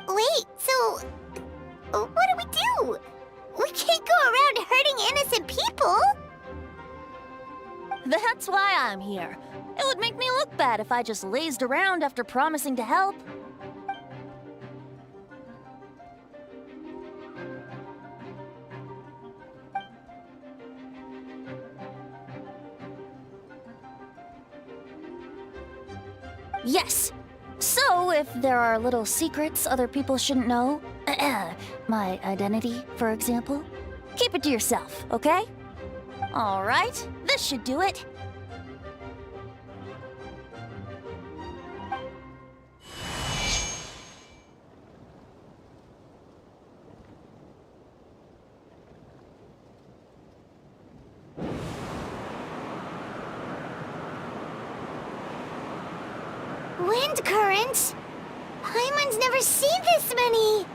Wait, so what do? We can't go around hurting innocent people! That's why I'm here. It would make me look bad if I just lazed around after promising to help. Yes. So, if there are little secrets other people shouldn't know, my identity, for example, keep it to yourself, okay? All right, this should do it. Wind currents? Paimon's never seen this many!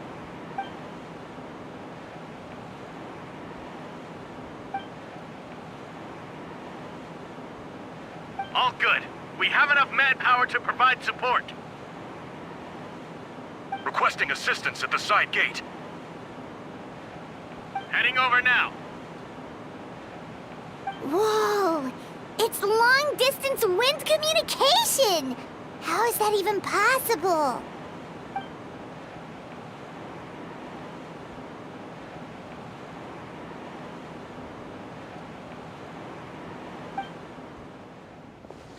All good. We have enough manpower to provide support. Requesting assistance at the side gate. Heading over now. Whoa! It's long-distance wind communication! How is that even possible?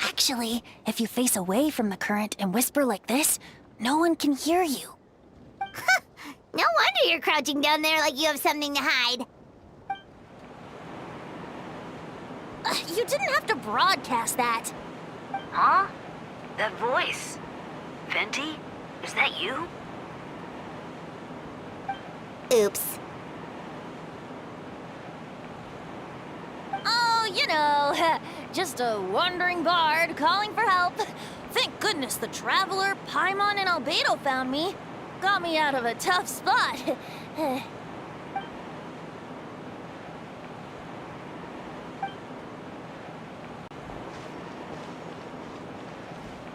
Actually, if you face away from the current and whisper like this, no one can hear you. No wonder you're crouching down there like you have something to hide. You didn't have to broadcast that. Huh? That voice. Venti? Is that you? Oops. Oh, you know, just a wandering bard calling for help. Thank goodness the Traveler, Paimon, and Albedo found me. Got me out of a tough spot.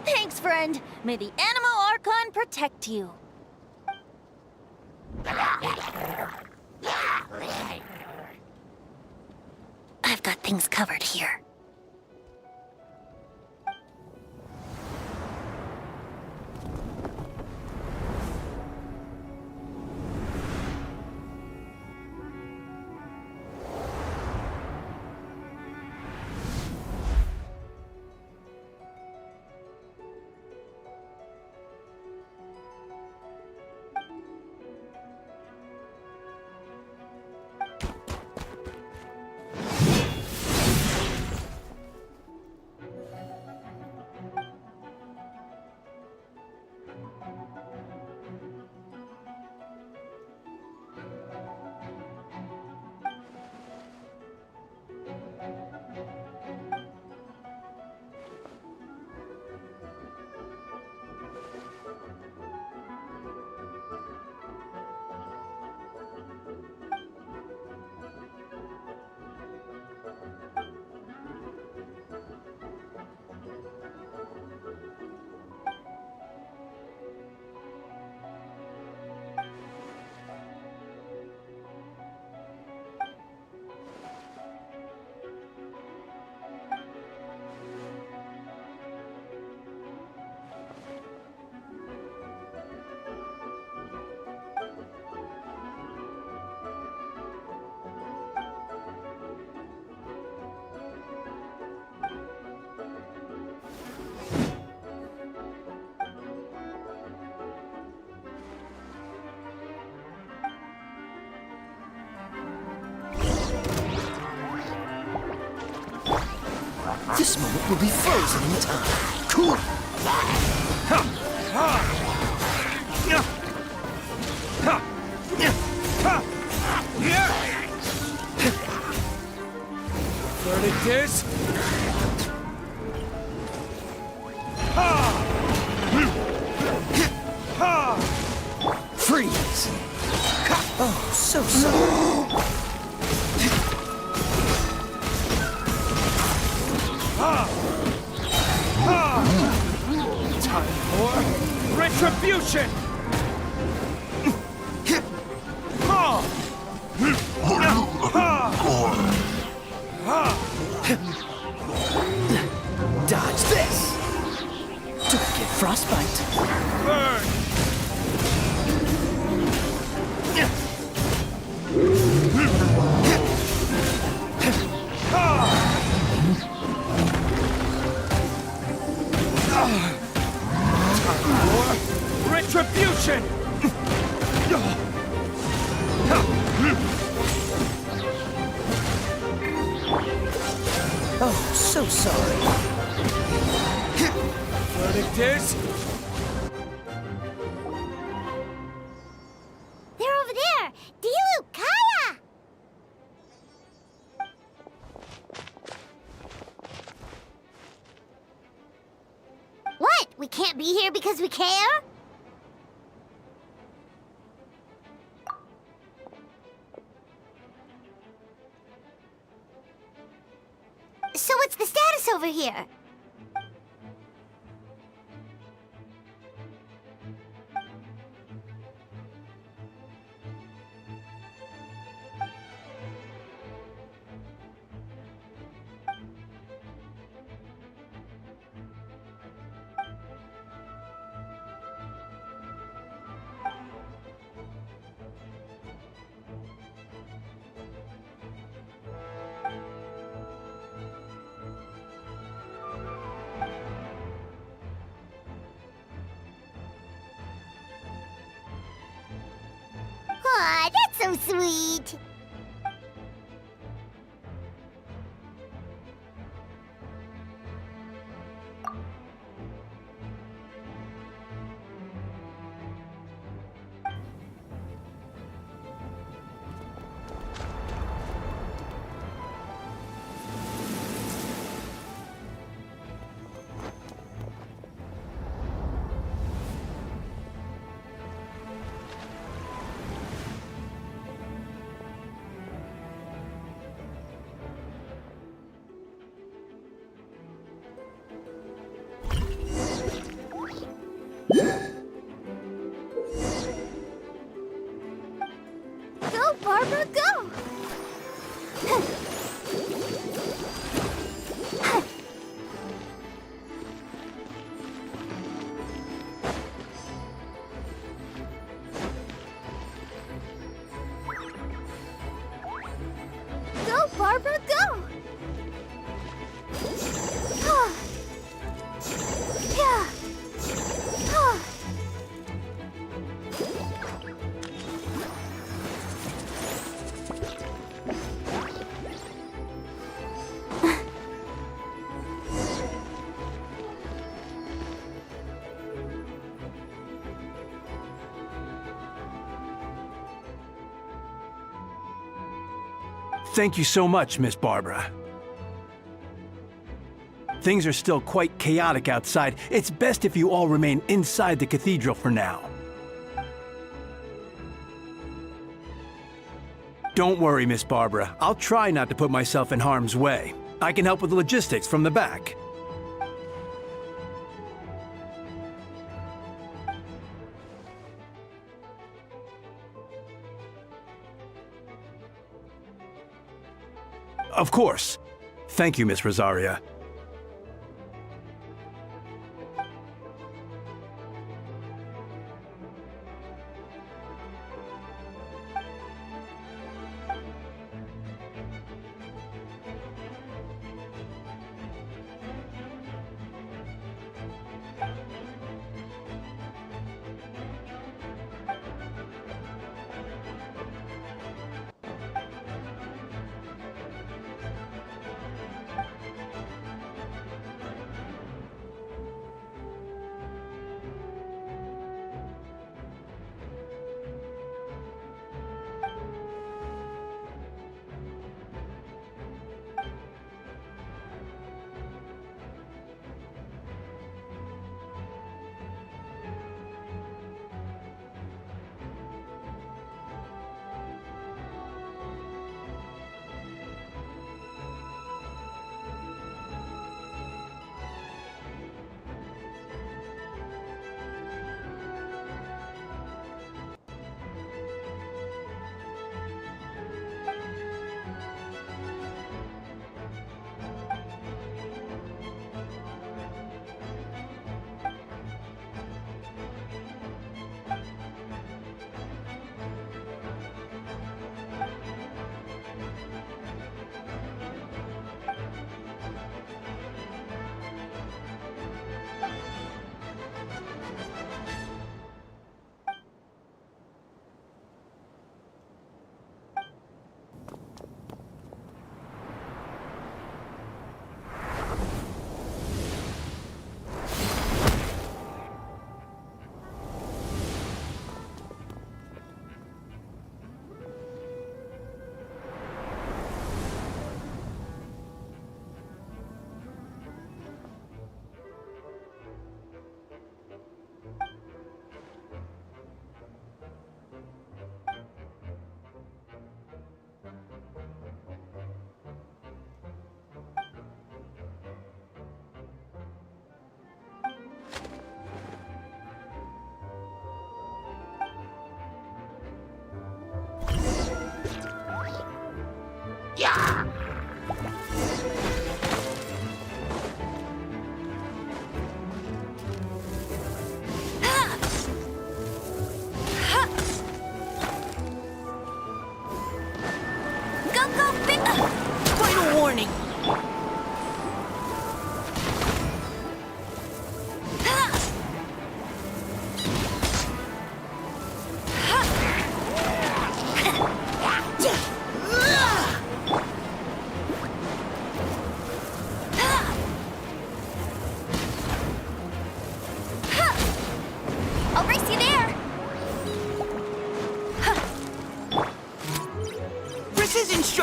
Thanks, friend. May the Animo Archon protect you. I've got things covered here. This moment will be frozen in time. Cool. Freeze! Oh, so sorry. Time for retribution! Dodge this! Don't get frostbite. Burn! Retribution! Oh, so sorry. Verdict is... They're over there! Dilu, Kaya! What? We can't be here because we care? So what's the status over here? Aw, that's so sweet. Go, Barbara, go! Go, Barbara, go! Yeah. Thank you so much, Miss Barbara. Things are still quite chaotic outside. It's best if you all remain inside the cathedral for now. Don't worry, Miss Barbara. I'll try not to put myself in harm's way. I can help with the logistics from the back. Of course. Thank you, Miss Rosaria.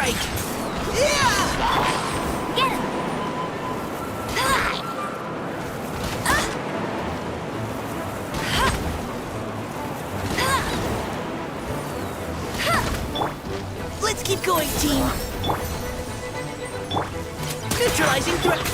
strike! Get him! Let's keep going, team! Neutralizing threat!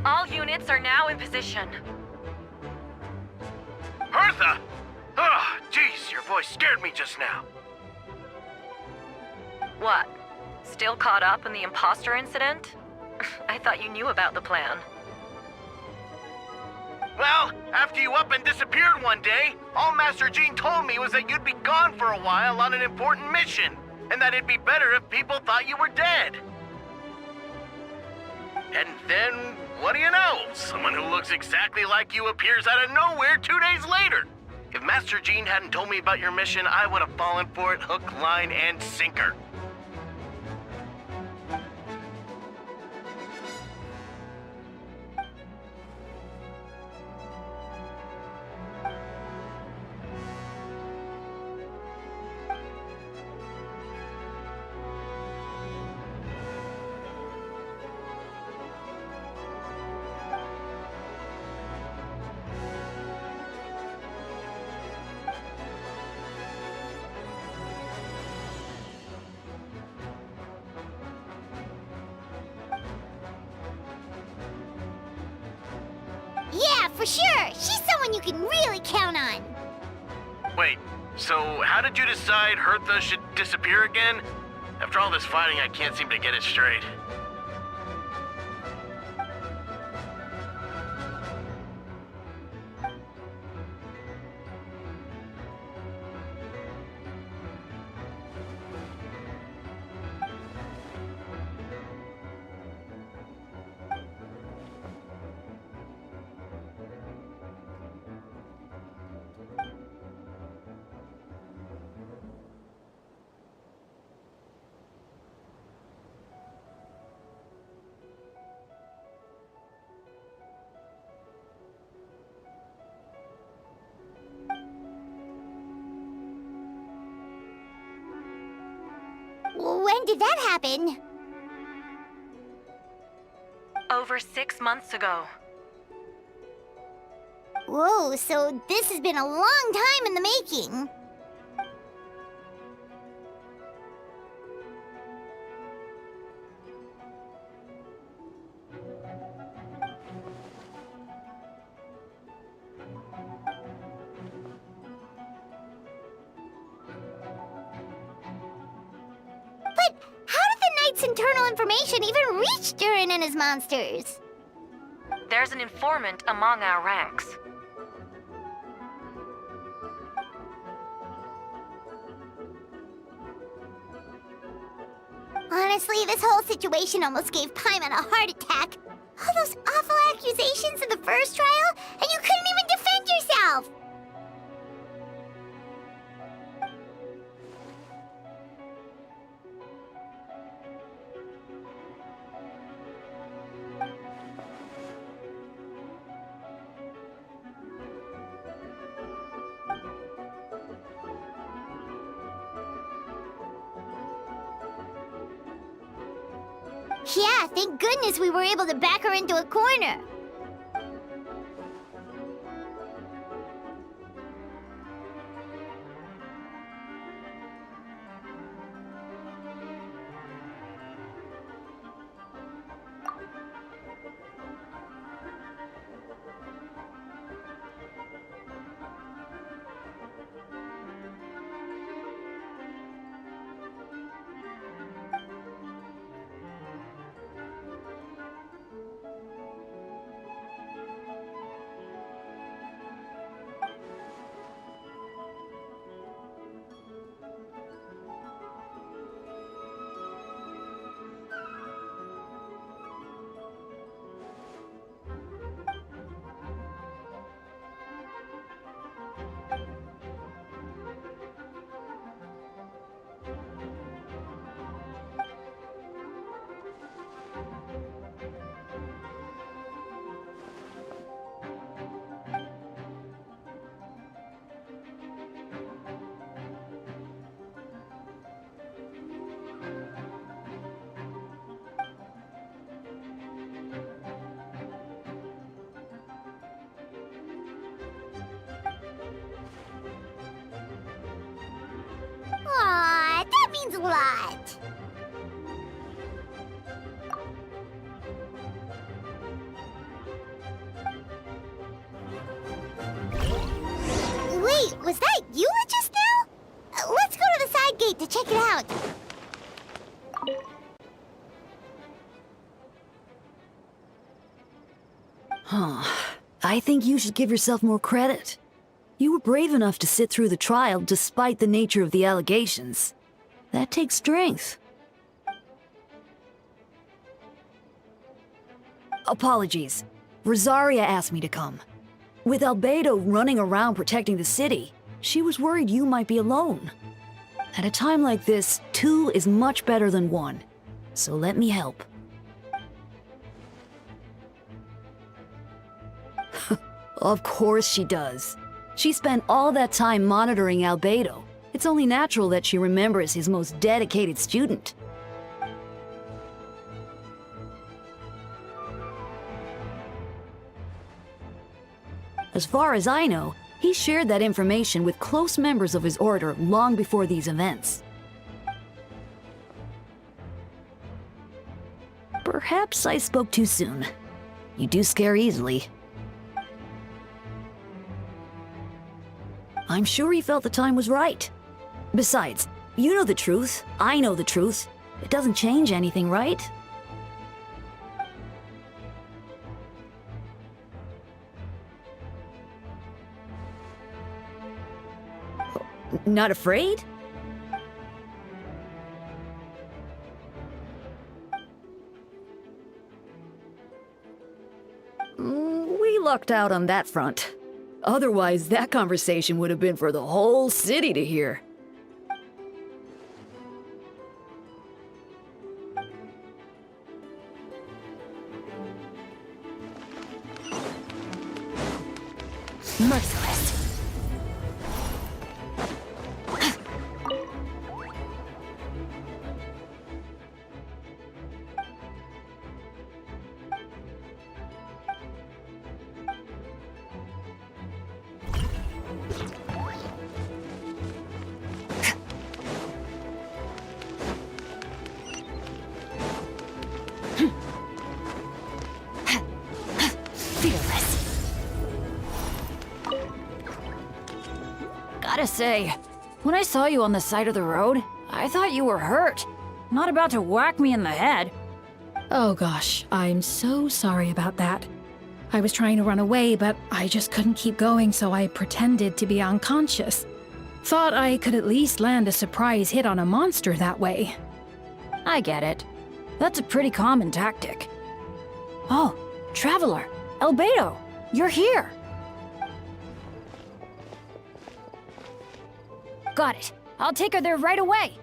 All units are now in position. Hertha! Oh, jeez, your voice scared me just now. What? Still caught up in the imposter incident? I thought you knew about the plan. Well, after you up and disappeared one day, all Master Jean told me was that you'd be gone for a while on an important mission, and that it'd be better if people thought you were dead. And then, what do you know? Someone who looks exactly like you appears out of nowhere 2 days later. If Master Jean hadn't told me about your mission, I would have fallen for it hook, line, and sinker. Yeah, for sure! She's someone you can really count on! Wait, so how did you decide Hertha should disappear again? After all this fighting, I can't seem to get it straight. When did that happen? Over 6 months ago. Whoa, so this has been a long time in the making. But how did the Knight's internal information even reach Durin and his monsters? There's an informant among our ranks. Honestly, this whole situation almost gave Paimon a heart attack. All those awful accusations in the first trial, and you couldn't even defend yourself! Yeah, thank goodness we were able to back her into a corner. lot. Wait, was that you just now? Let's go to the side gate to check it out. Huh. I think you should give yourself more credit. You were brave enough to sit through the trial despite the nature of the allegations. That takes strength. Apologies. Rosaria asked me to come. With Albedo running around protecting the city, she was worried you might be alone. At a time like this, 2 is much better than 1. So let me help. Of course she does. She spent all that time monitoring Albedo. It's only natural that she remembers his most dedicated student. As far as I know, he shared that information with close members of his order long before these events. Perhaps I spoke too soon. You do scare easily. I'm sure he felt the time was right. Besides, you know the truth, I know the truth. It doesn't change anything, right? Not afraid? We lucked out on that front. Otherwise, that conversation would have been for the whole city to hear. Merciless. Gotta say, when I saw you on the side of the road, I thought you were hurt. Not about to whack me in the head. Oh gosh, I'm so sorry about that. I was trying to run away, but I just couldn't keep going, so I pretended to be unconscious. Thought I could at least land a surprise hit on a monster that way. I get it. That's a pretty common tactic. Oh, Traveler, Albedo, you're here. Got it. I'll take her there right away.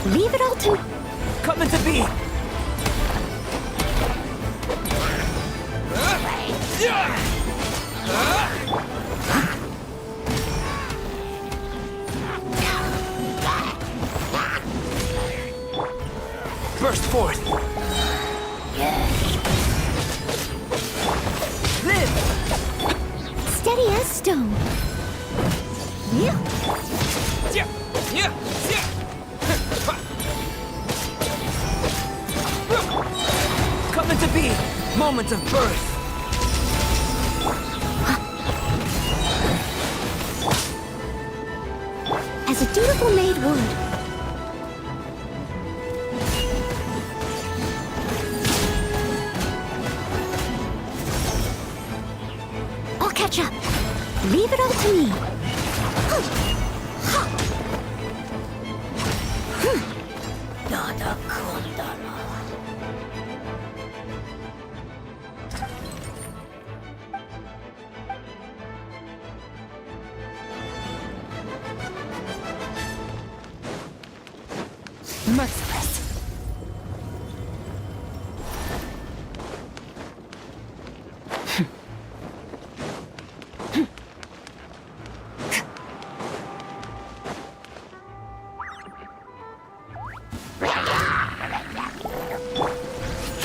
Leave it all to... Coming to be! Burst forth! Live! Steady as stone. Yeah. Coming to be! Moment of birth! As a dutiful maid would. I'll catch up. Leave it all to me. Merciless.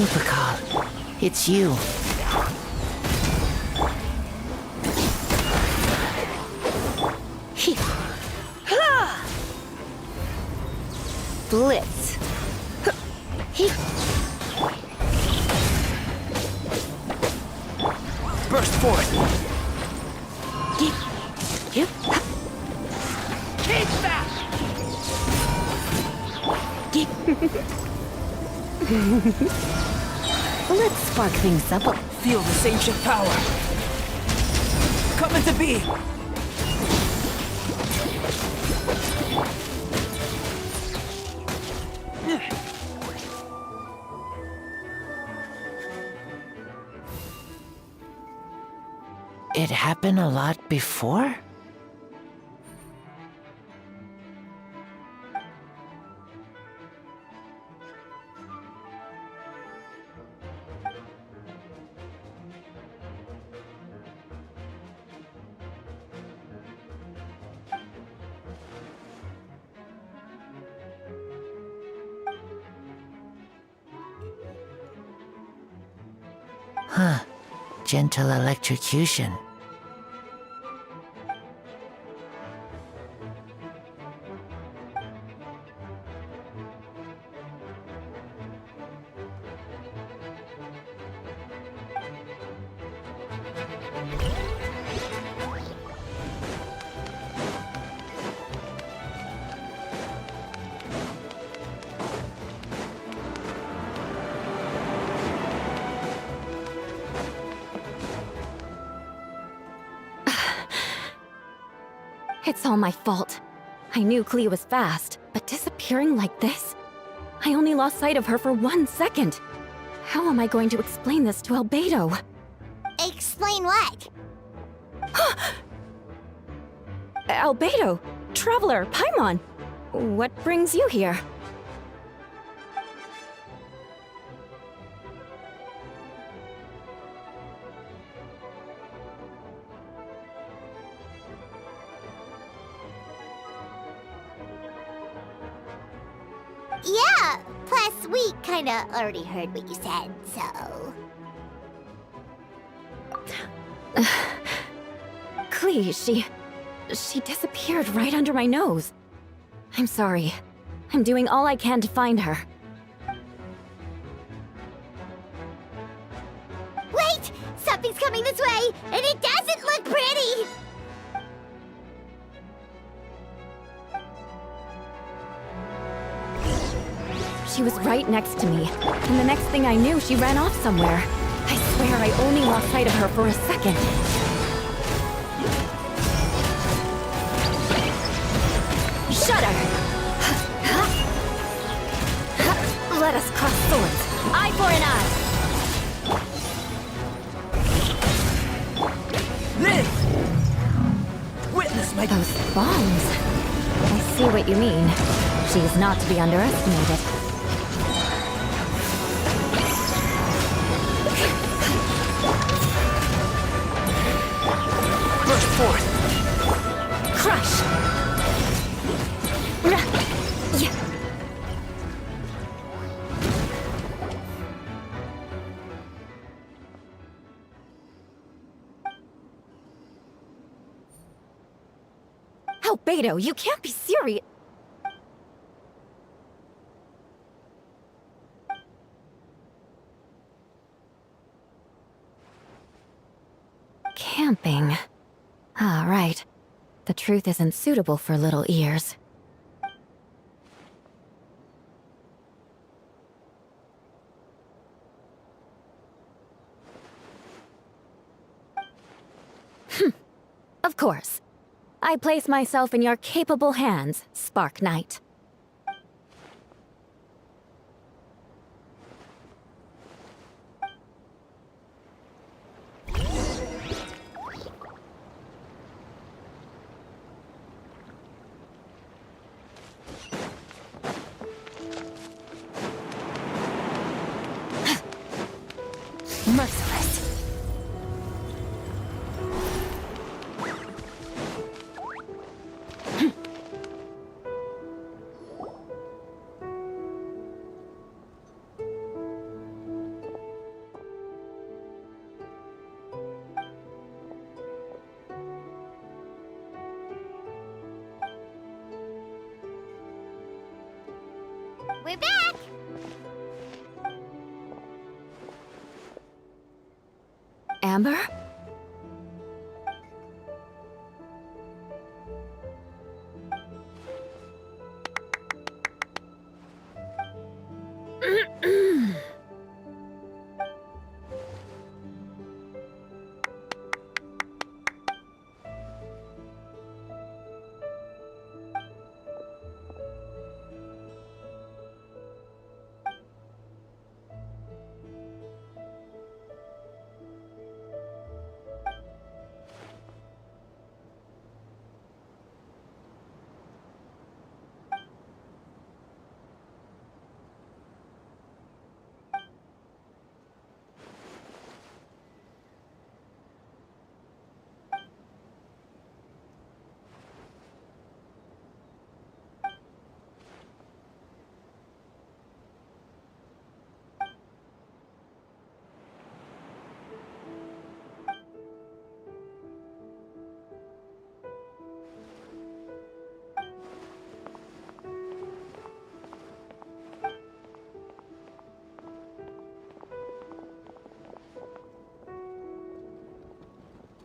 Supercall, it's you. Blitz. Burst forth. Yep. Keep fast. Let's spark things up. Feel this ancient power. Come into being. It happened a lot before? Huh. Gentle electrocution. It's all my fault. I knew Clea was fast, but disappearing like this? I only lost sight of her for 1 second. How am I going to explain this to Albedo? Explain what? Albedo! Traveler! Paimon! What brings you here? Yeah, plus we kinda already heard what you said, so... Clea, she disappeared right under my nose. I'm sorry. I'm doing all I can to find her. Wait! Something's coming this way, and it doesn't look pretty! She was right next to me, and the next thing I knew, she ran off somewhere. I swear I only lost sight of her for a second. Shudder! Let us cross swords. Eye for an eye! Live! Witness my... Those bombs. I see what you mean. She's not to be underestimated. Burst forth! Crush! Albedo, you can't be serious. Camping. Ah, right. The truth isn't suitable for little ears. Of course. I place myself in your capable hands, Spark Knight. Merciless. We're back! Amber?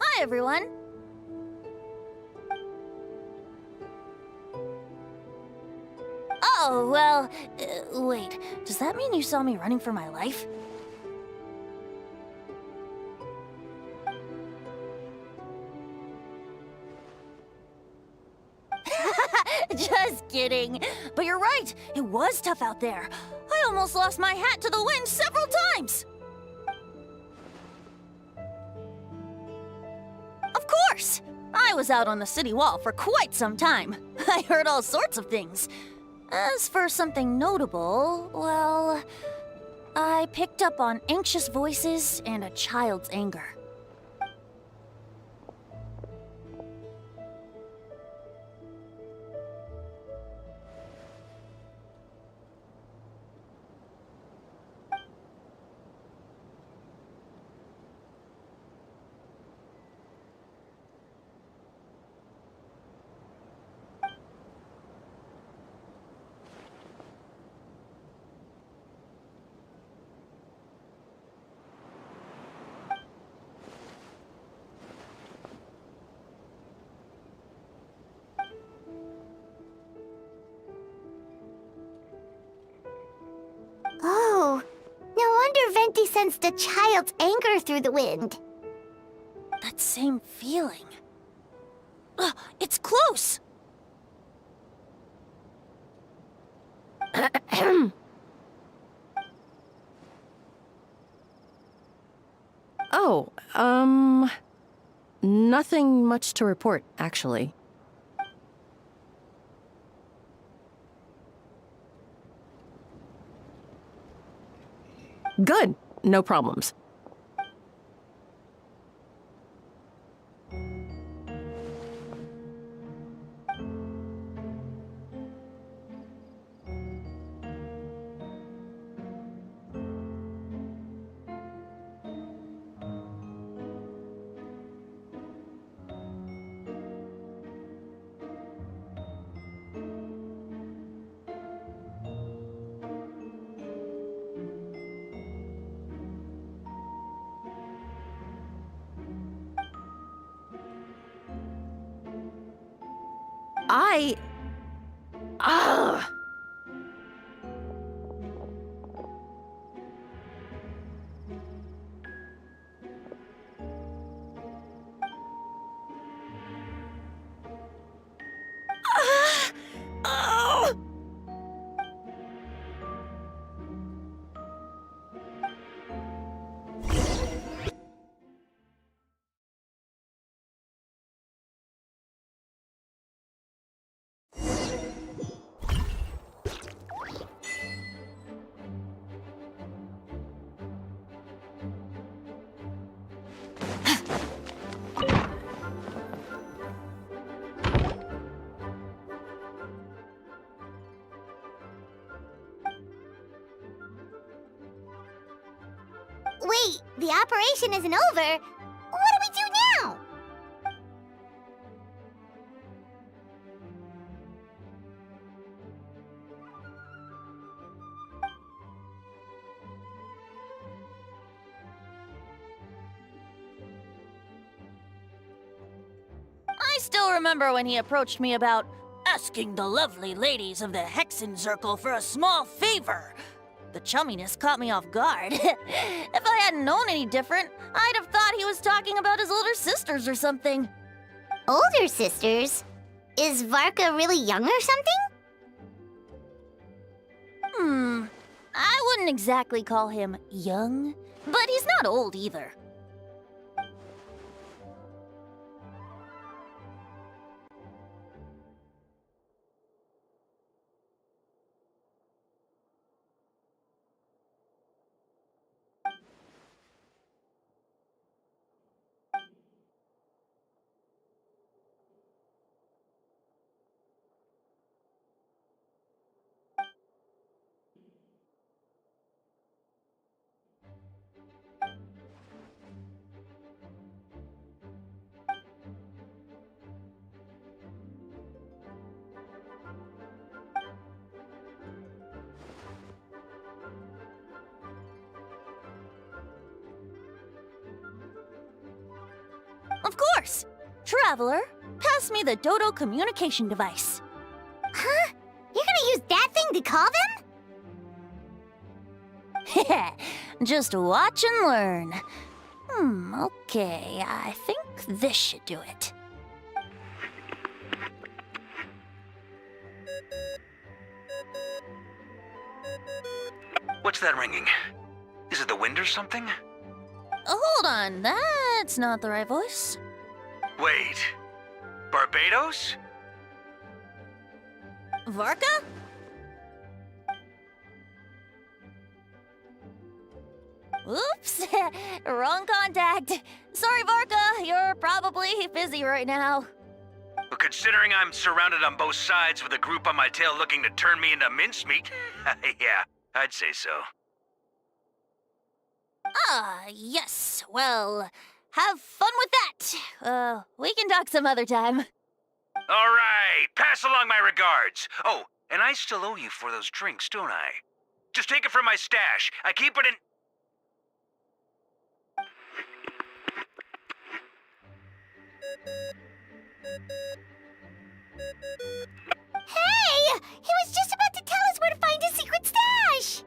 Hi, everyone. Oh, well, wait. Does that mean you saw me running for my life? Just kidding. But you're right. It was tough out there. I almost lost my hat to the wind several times. Of course! I was out on the city wall for quite some time. I heard all sorts of things. As for something notable, well, I picked up on anxious voices and a child's anger. Oh, no wonder Venti sensed a child's anger through the wind. That same feeling. It's close! Oh, nothing much to report, actually. Good. No problems. Wait, the operation isn't over. What do we do now? remember when he approached me about asking the lovely ladies of the Hexen Circle for a small favor. The chumminess caught me off guard. If I hadn't known any different, I'd have thought he was talking about his older sisters or something. Older sisters? Is Varka really young or something? I wouldn't exactly call him young, but he's not old either. Of course! Traveler, pass me the Dodo communication device. Huh? You're gonna use that thing to call them? Just watch and learn. Okay, I think this should do it. What's that ringing? Is it the wind or something? Hold on, that's not the right voice. Wait. Barbados? Varka? Oops, wrong contact. Sorry, Varka, you're probably busy right now. But considering I'm surrounded on both sides with a group on my tail looking to turn me into mincemeat, yeah, I'd say so. Yes. Well, have fun with that. We can talk some other time. All right, pass along my regards. Oh, and I still owe you for those drinks, don't I? Just take it from my stash. I keep it in... Hey! He was just about to tell us where to find his secret stash!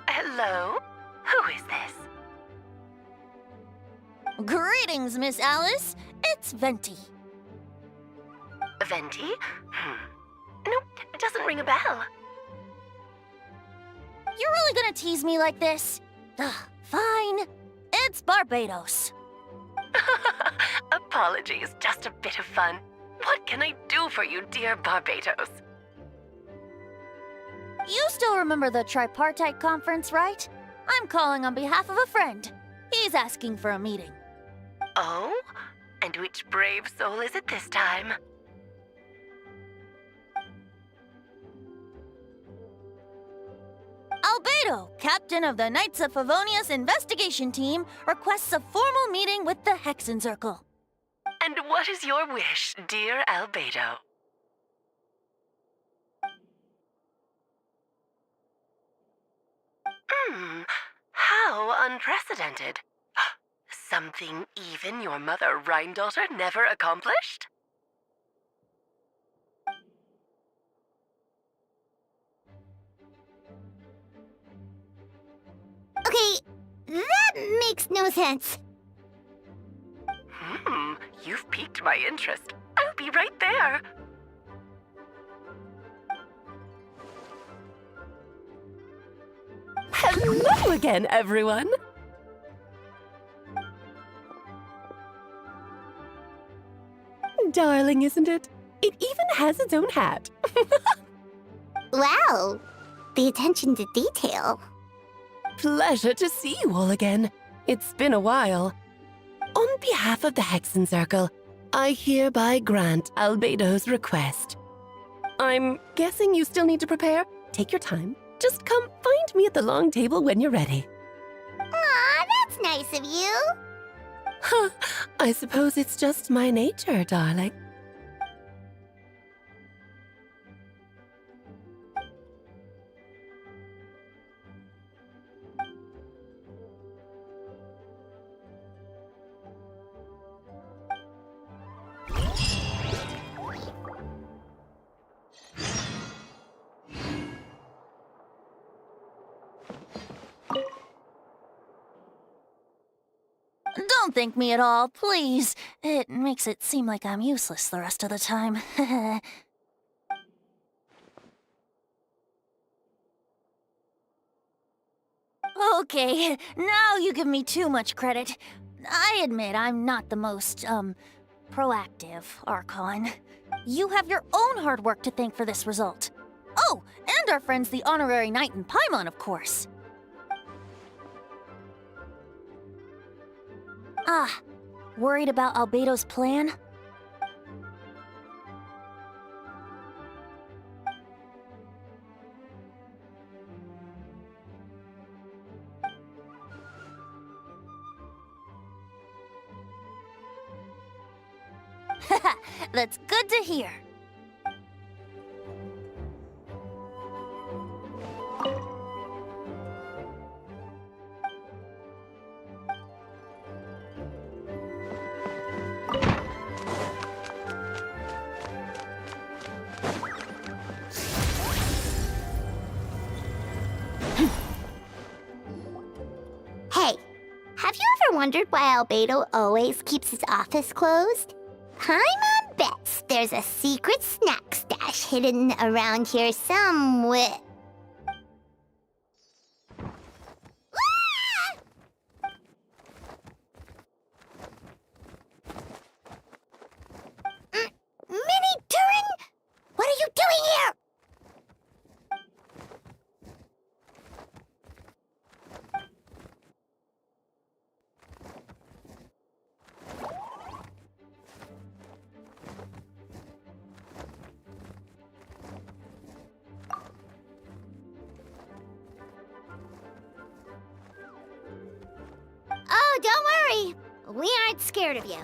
Hello? Who is this? Greetings, Miss Alice. It's Venti. Venti? Nope, it doesn't ring a bell. You're really gonna tease me like this? Fine. It's Barbados. Apologies, just a bit of fun. What can I do for you, dear Barbados? You still remember the tripartite conference, right? I'm calling on behalf of a friend. He's asking for a meeting. Oh? And which brave soul is it this time? Albedo, captain of the Knights of Favonius investigation team, requests a formal meeting with the Hexen Circle. And what is your wish, dear Albedo? How unprecedented. Something even your mother Rhine-daughter never accomplished? Okay, that makes no sense. You've piqued my interest. I'll be right there. Hello again, everyone! Darling, isn't it? It even has its own hat. Wow, the attention to detail. Pleasure to see you all again. It's been a while. On behalf of the Hexen Circle, I hereby grant Albedo's request. I'm guessing you still need to prepare? Take your time. Just come find me at the long table when you're ready. Aw, that's nice of you. Huh, I suppose it's just my nature, darling. Don't thank me at all, please. It makes it seem like I'm useless the rest of the time. Okay, now you give me too much credit. I admit I'm not the most, proactive, Archon. You have your own hard work to thank for this result. Oh, and our friends the Honorary Knight and Paimon, of course. Ah, worried about Albedo's plan? That's good to hear. Hey, have you ever wondered why Albedo always keeps his office closed? Paimon bets there's a secret snack stash hidden around here somewhere. Mini Turing? What are you doing here? Oh, don't worry. We aren't scared of you.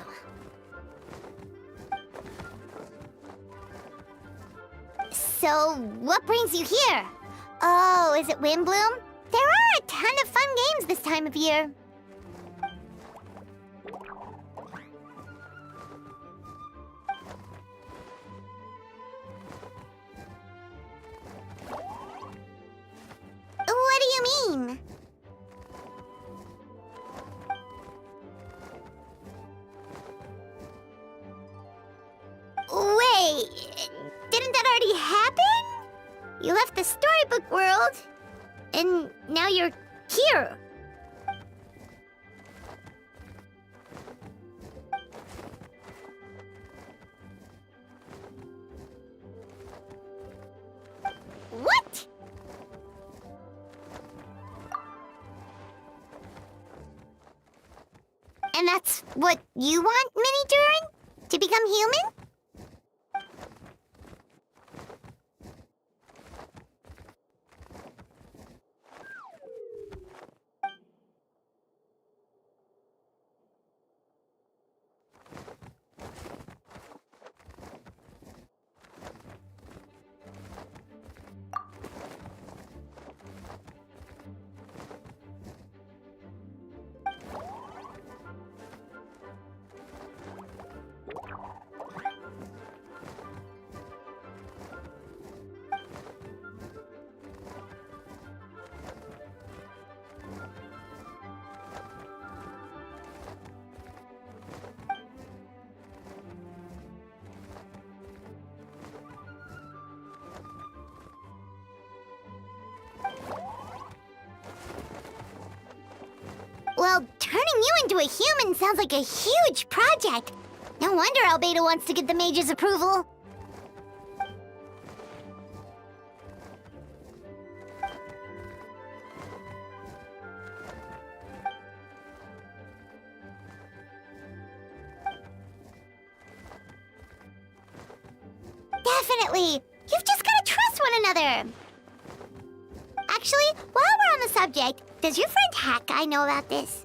So, what brings you here? Oh, is it Windbloom? There are a ton of fun games this time of year. What do you mean? Wait, didn't that already happen? You left the storybook world, and now you're here. What? And that's what you want, Mini Durin? To become human? Well, turning you into a human sounds like a huge project. No wonder Albedo wants to get the mage's approval. Definitely. You've just got to trust one another. Actually, while we're on the subject, does your friend Hack know about this?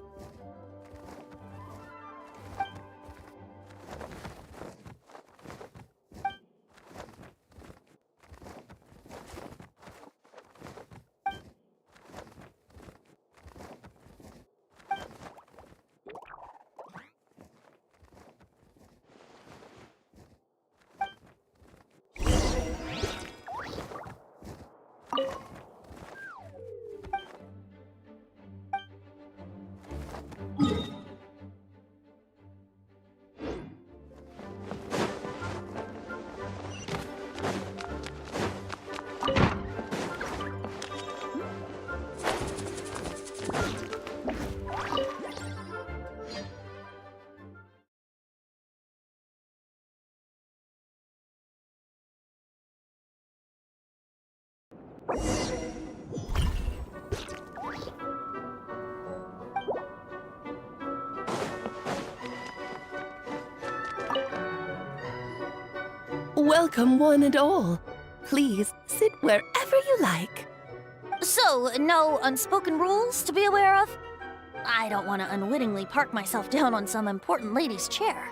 Welcome, one and all. Please sit wherever you like. So, no unspoken rules to be aware of? I don't want to unwittingly park myself down on some important lady's chair.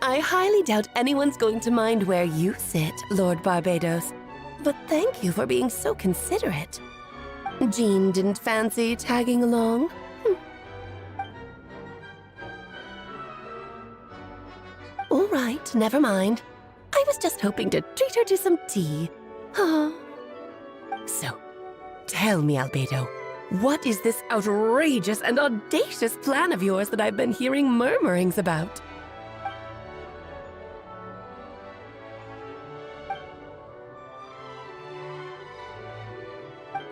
I highly doubt anyone's going to mind where you sit, Lord Barbados. But thank you for being so considerate. Jean didn't fancy tagging along? All right, never mind. I was just hoping to treat her to some tea. So, tell me, Albedo, what is this outrageous and audacious plan of yours that I've been hearing murmurings about?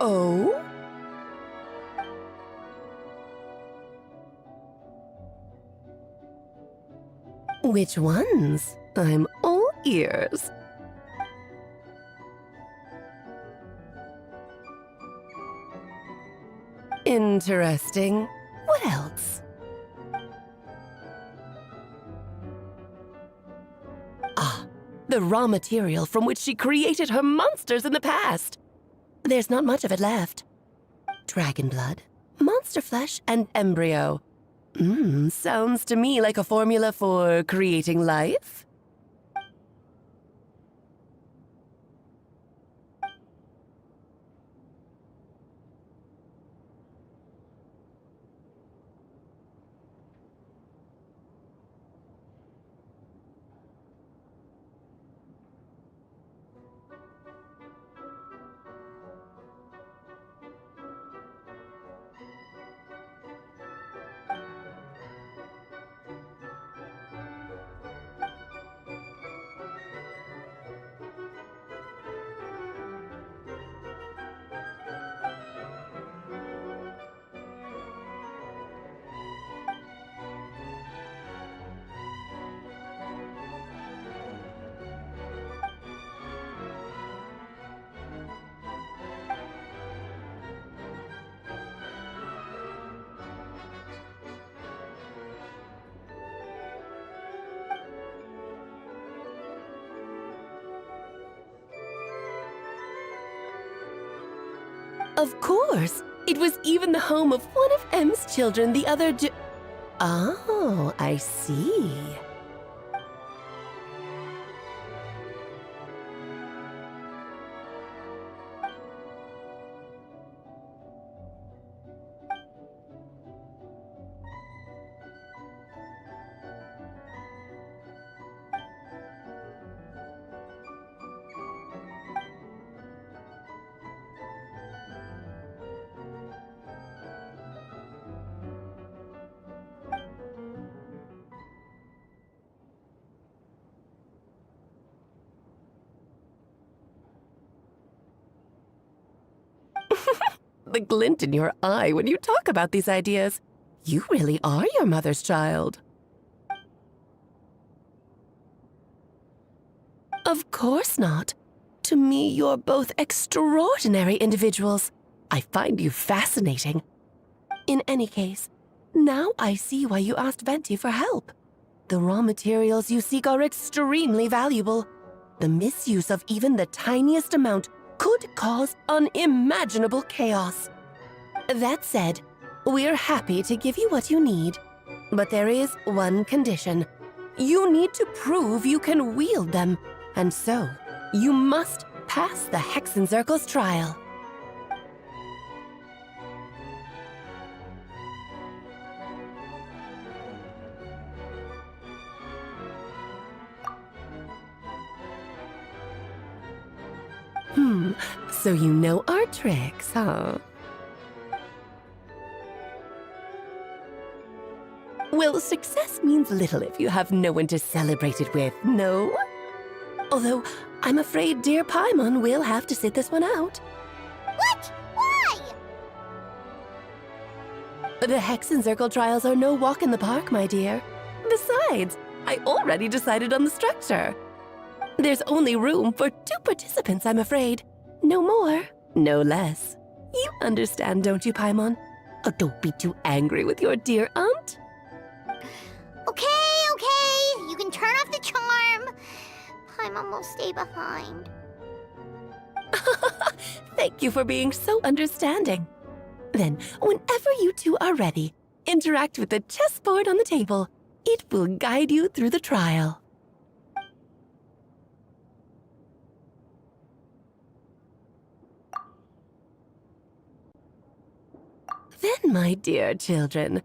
Oh? Which ones? I'm all ears. Interesting. What else? Ah, the raw material from which she created her monsters in the past. There's not much of it left. Dragon blood, monster flesh, and embryo. Sounds to me like a formula for creating life. Of course! It was even the home of one of M's children the other day. Oh, I see. The glint in your eye when you talk about these ideas. You really are your mother's child. Of course not. To me, you're both extraordinary individuals. I find you fascinating. In any case, now I see why you asked Venti for help. The raw materials you seek are extremely valuable. The misuse of even the tiniest amount could cause unimaginable chaos. That said, we're happy to give you what you need. But there is one condition. You need to prove you can wield them, and so you must pass the Hexencircle's trial. So you know our tricks, huh? Well, success means little if you have no one to celebrate it with, no? Although, I'm afraid dear Paimon will have to sit this one out. What? Why? The Hexencircle trials are no walk in the park, my dear. Besides, I already decided on the structure. There's only room for 2 participants, I'm afraid. No more. No less. You understand, don't you, Paimon? Oh, don't be too angry with your dear aunt. Okay. You can turn off the charm. Paimon will stay behind. Thank you for being so understanding. Then, whenever you two are ready, interact with the chessboard on the table. It will guide you through the trial. Then, my dear children,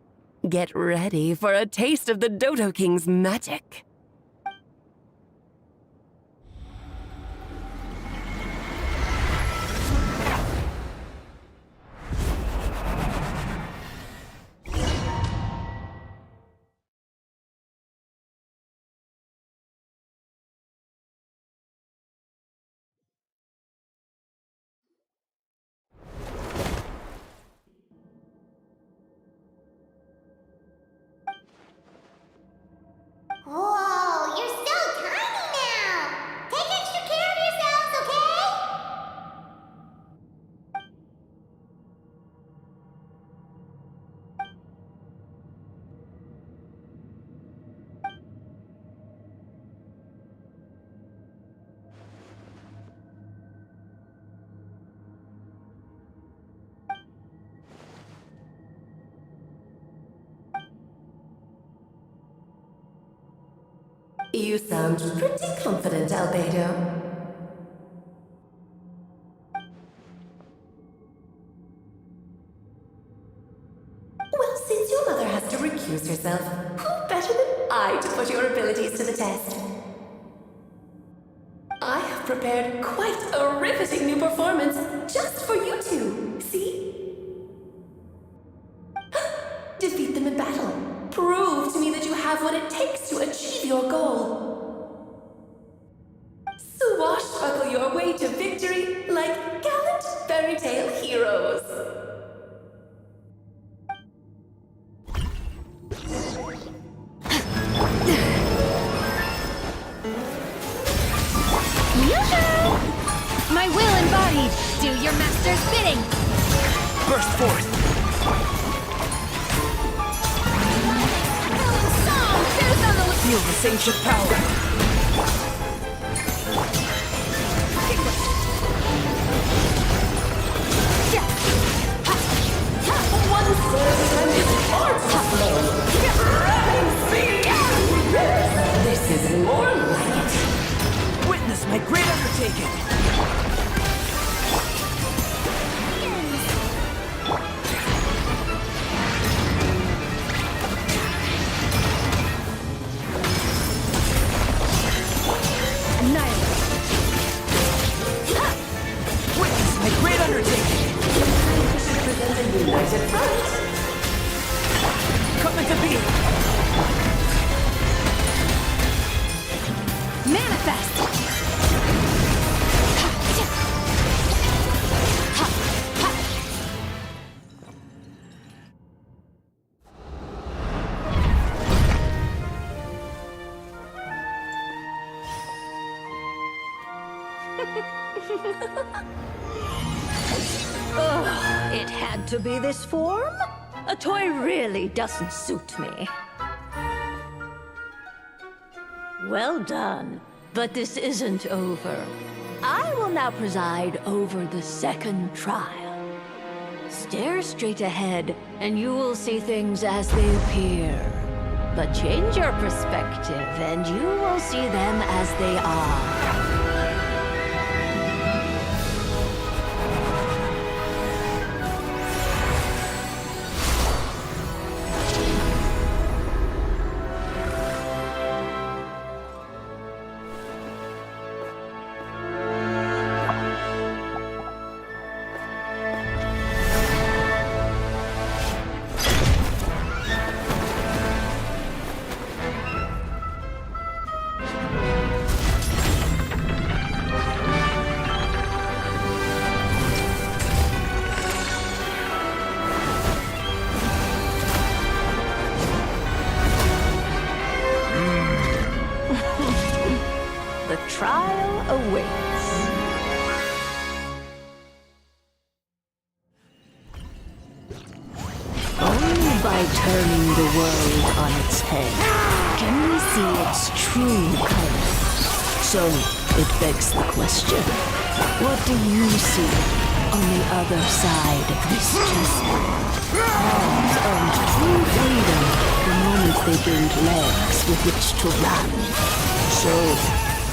get ready for a taste of the Dodo King's magic. Whoa, you're so tiny now! Take extra care of yourselves, okay? You sound pretty confident, Albedo. Well, since your mother has to recuse herself, who better than I to put your abilities to the test? I have prepared quite a riveting new performance just for you two. See? Defeat them in battle. Prove to me that you have what it takes to achieve your goal. Swashbuckle your way to victory like gallant fairy tale heroes. Yoo-hoo! My will embodied. Do your master's bidding. Burst forth! Feel this ancient power! One serves and is far too slow. This is more like it. Witness my great undertaking! Witness my great undertaking! Present a united front. Come into being! Manifest! Ugh, it had to be this form? A toy really doesn't suit me. Well done, but this isn't over. I will now preside over the second trial. Stare straight ahead, and you will see things as they appear. But change your perspective, and you will see them as they are. by turning the world on its head, can we see its true colors? So, it begs the question, what do you see on the other side of this chessboard? Pawns earned true freedom the moment they gained legs with which to run. So,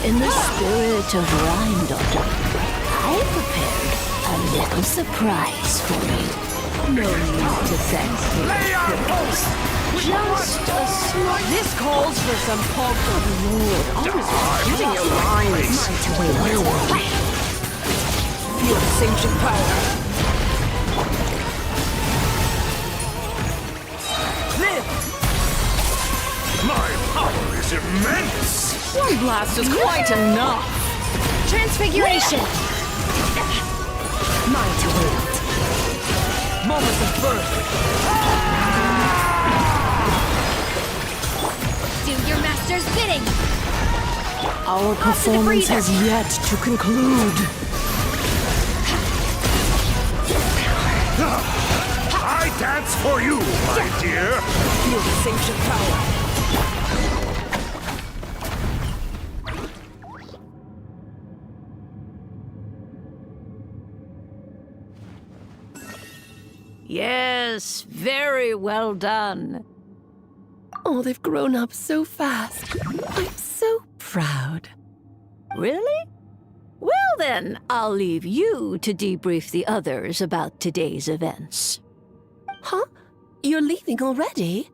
in the spirit of Rhine-daughter, I prepared a little surprise for you. No need to thank me. Just a small... This calls for some pog... Oh, Lord, always using your lines. Feel the sanctioned power. Live! My power is immense! One blast is quite enough. Transfiguration! Mine to wield. Moments of birth. Do your master's bidding! Our performance has yet to conclude. I dance for you, my dear! Feel the sanctioned power. Yes, very well done. Oh, they've grown up so fast. I'm so proud. Really? Well then, I'll leave you to debrief the others about today's events. Huh? You're leaving already?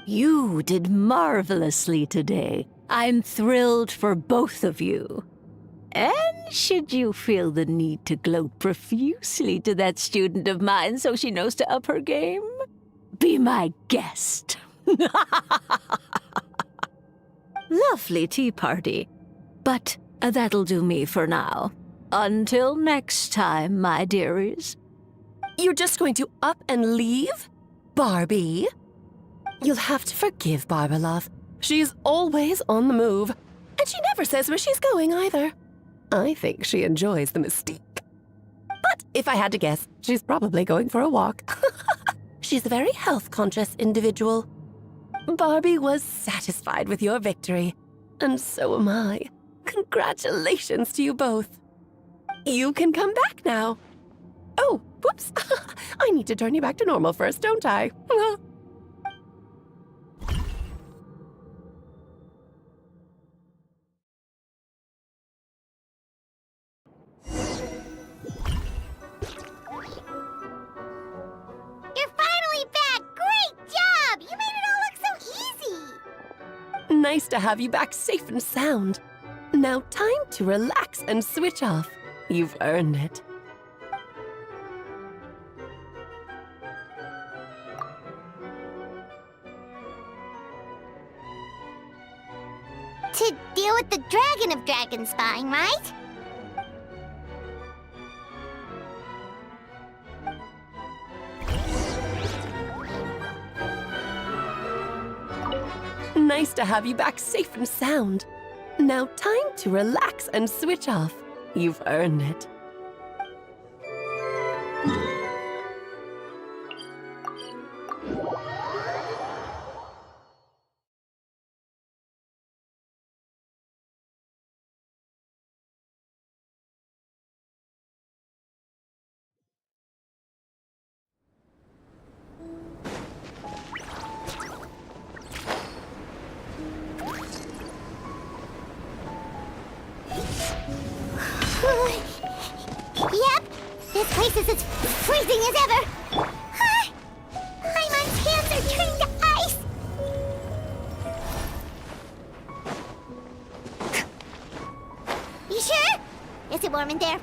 You did marvelously today. I'm thrilled for both of you. And should you feel the need to gloat profusely to that student of mine so she knows to up her game, be my guest. Lovely tea party. But that'll do me for now. Until next time, my dearies. You're just going to up and leave? Barbie? You'll have to forgive Barbalov. She's always on the move. And she never says where she's going either. I think she enjoys the mystique. But if I had to guess, she's probably going for a walk. She's a very health-conscious individual. Barbie was satisfied with your victory, and so am I. Congratulations to you both. You can come back now. Oh, whoops. I need to turn you back to normal first, don't I? Nice to have you back safe and sound. Now time to relax and switch off. You've earned it. To deal with the dragon of dragon spying, right? Nice to have you back safe and sound. Now time to relax and switch off. You've earned it. Yep, this place is as freezing as ever. Paimon's hands are turning to ice. You sure? Is it warm in there?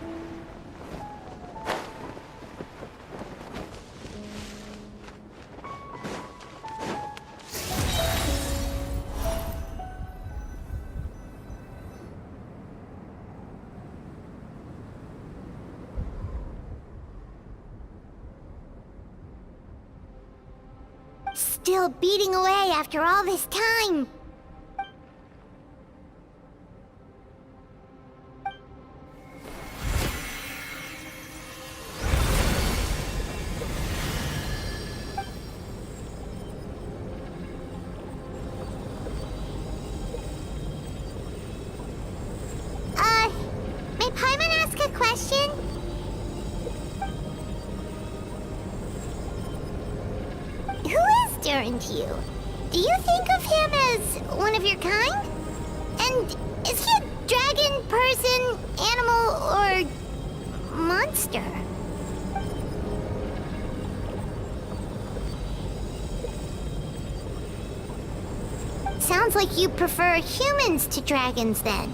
Still beating away after all this time. important to you? Do you think of him as one of your kind? And is he a dragon, person, animal, or monster? Sounds like you prefer humans to dragons then.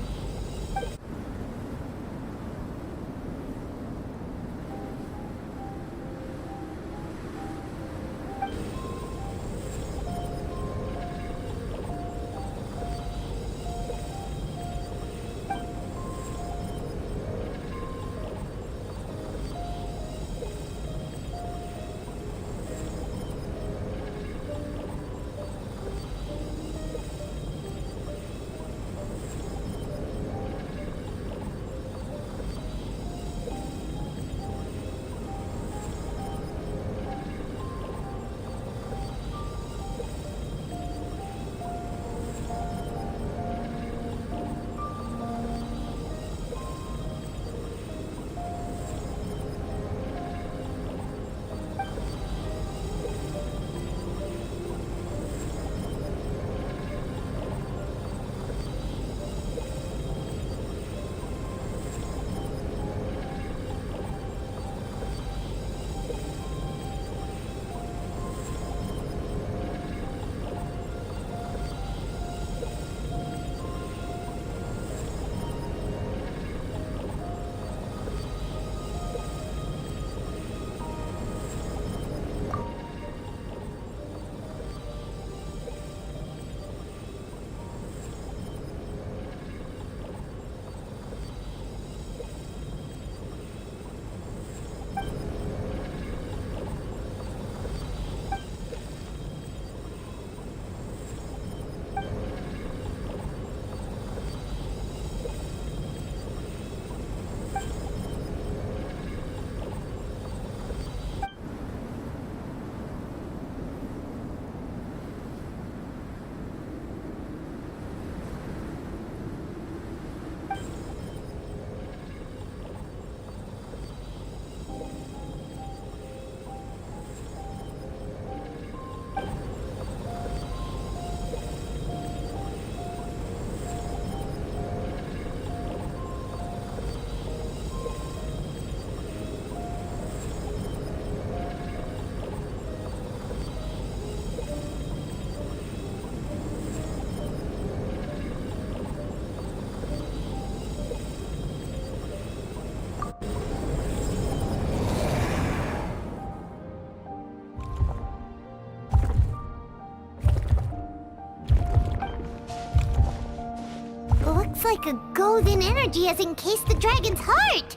Looks like a golden energy has encased the dragon's heart!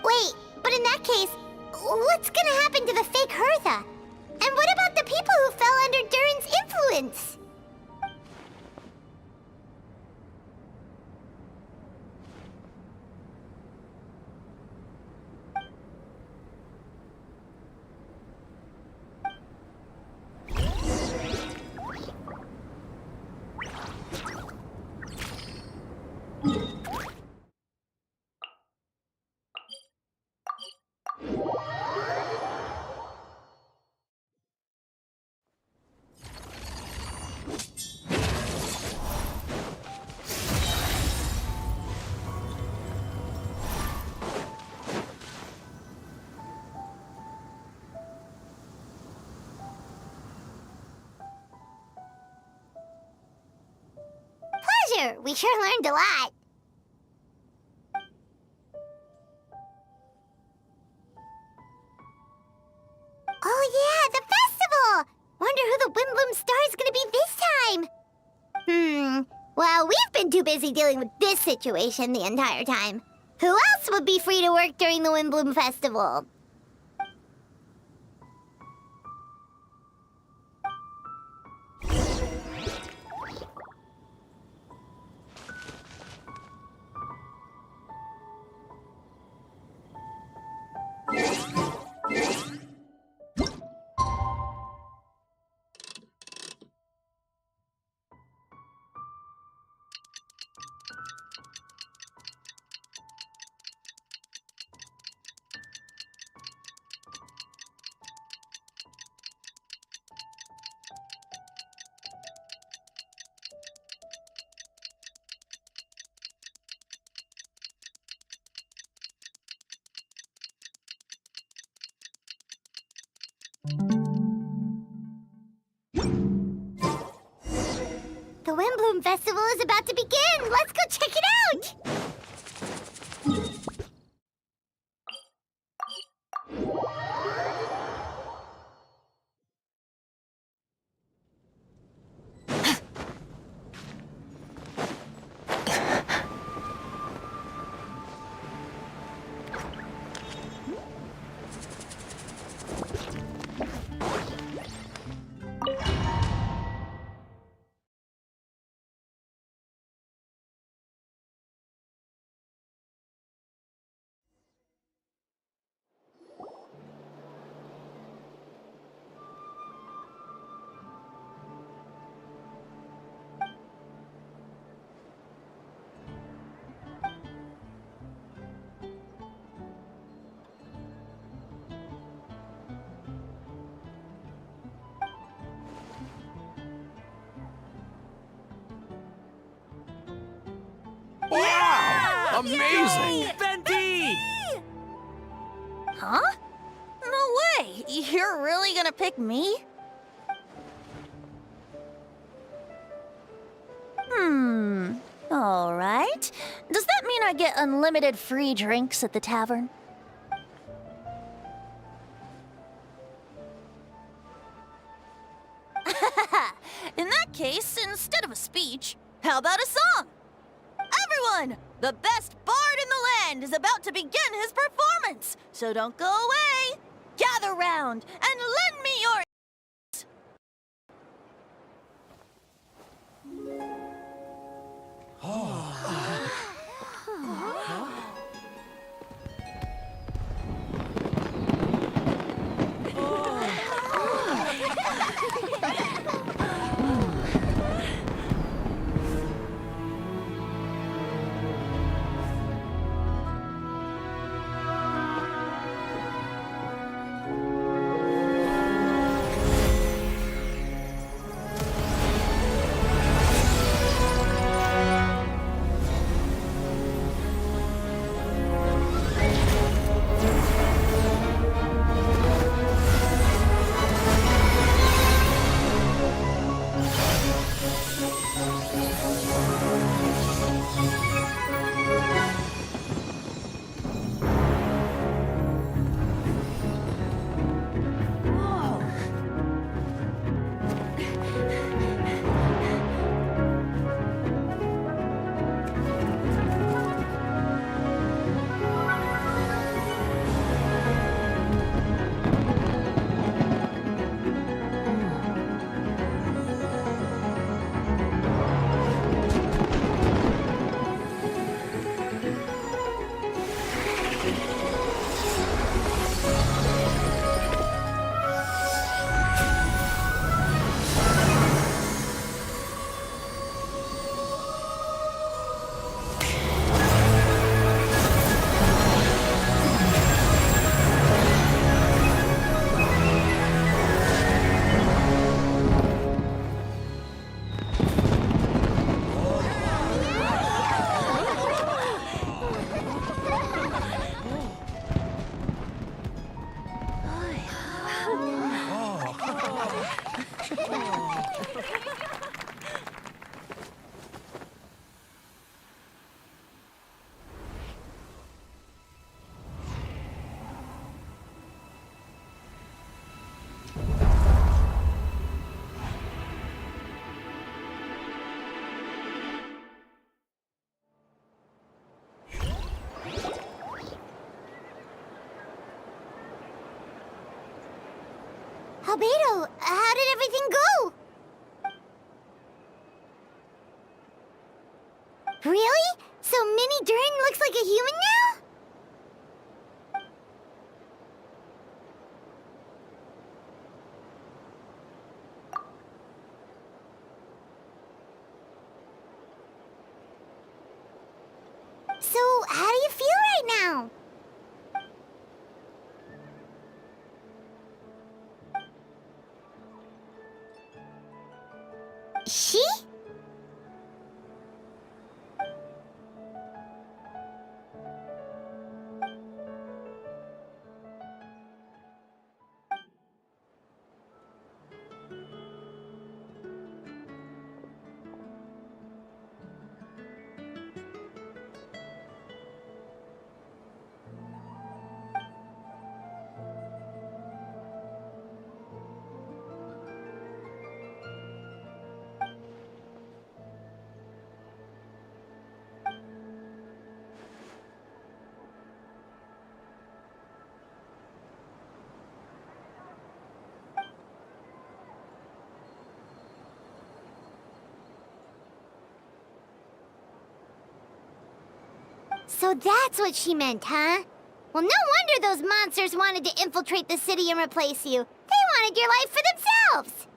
Wait, but in that case, what's gonna happen to the fake Hertha? And what about the people who fell under Durin's influence? Pleasure! We sure learned a lot. Oh yeah, the festival! Wonder who the Windbloom Star is gonna be this time? Well, we've been too busy dealing with this situation the entire time. Who else would be free to work during the Windbloom Festival? The Windbloom Festival is about to begin! Let's go check it out! Wow! Amazing! Venti! Huh? No way! You're really gonna pick me? Alright. Does that mean I get unlimited free drinks at the tavern? In that case, instead of a speech, how about a song? Everyone! The best bard in the land is about to begin his performance, so don't go away! Gather round and lend me your... Albedo, how did everything go? Really? So Mini Durin looks like a human now? So, how do you feel right now? She? So that's what she meant, huh? Well, no wonder those monsters wanted to infiltrate the city and replace you. They wanted your life for themselves!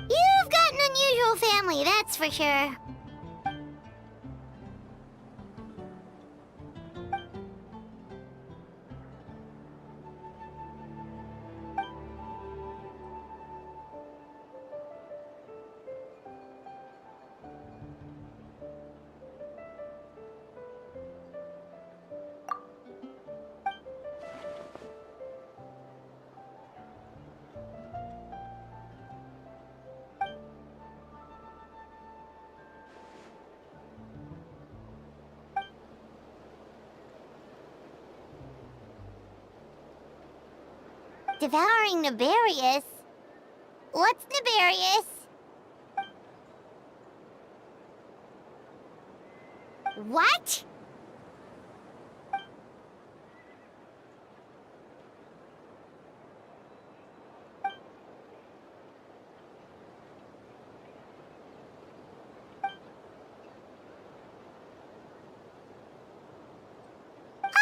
You've got an unusual family, that's for sure. Devouring nefarious? What's nefarious? What?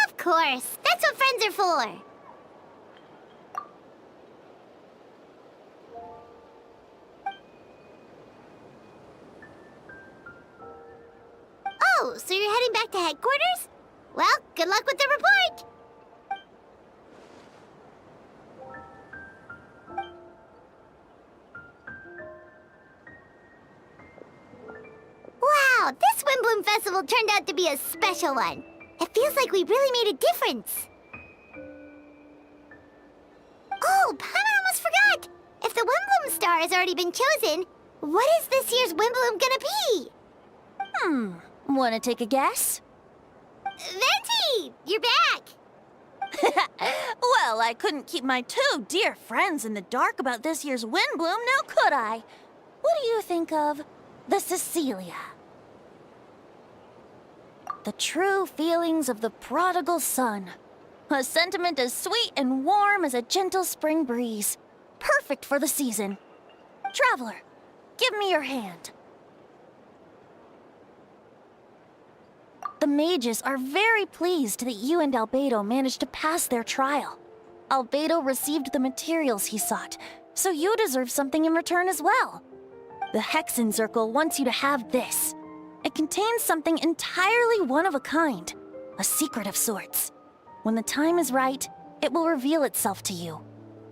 Of course, that's what friends are for. Oh, so you're heading back to headquarters? Well, good luck with the report! Wow, this Windbloom Festival turned out to be a special one. It feels like we really made a difference. Oh, Paimon almost forgot! If the Windbloom star has already been chosen, what is this year's Windbloom gonna be? Wanna take a guess? Venti! You're back! Well, I couldn't keep my two dear friends in the dark about this year's Windbloom, now could I? What do you think of the Cecilia? The true feelings of the prodigal son. A sentiment as sweet and warm as a gentle spring breeze. Perfect for the season. Traveler, give me your hand. The mages are very pleased that you and Albedo managed to pass their trial. Albedo received the materials he sought, so you deserve something in return as well. The Hexen Circle wants you to have this. It contains something entirely one of a kind, a secret of sorts. When the time is right, it will reveal itself to you.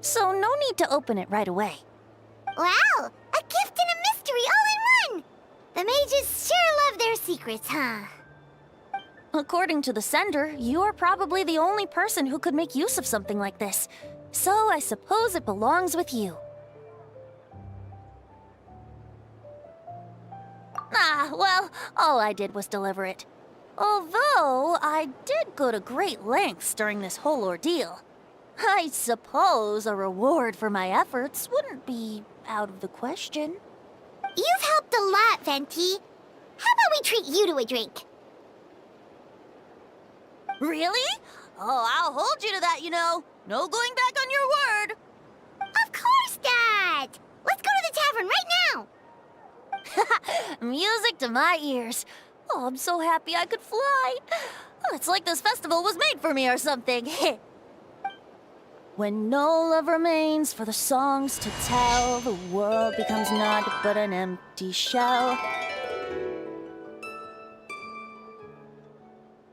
So no need to open it right away. Wow, a gift and a mystery all in one! The mages sure love their secrets, huh? According to the sender, you are probably the only person who could make use of something like this. So I suppose it belongs with you. Well, all I did was deliver it. Although I did go to great lengths during this whole ordeal. I suppose a reward for my efforts wouldn't be out of the question. You've helped a lot, Venti. How about we treat you to a drink? Really? Oh, I'll hold you to that, you know. No going back on your word. Of course not! Let's go to the tavern right now! Music to my ears. Oh, I'm so happy I could fly. Oh, it's like this festival was made for me or something. When no love remains for the songs to tell, the world becomes naught but an empty shell.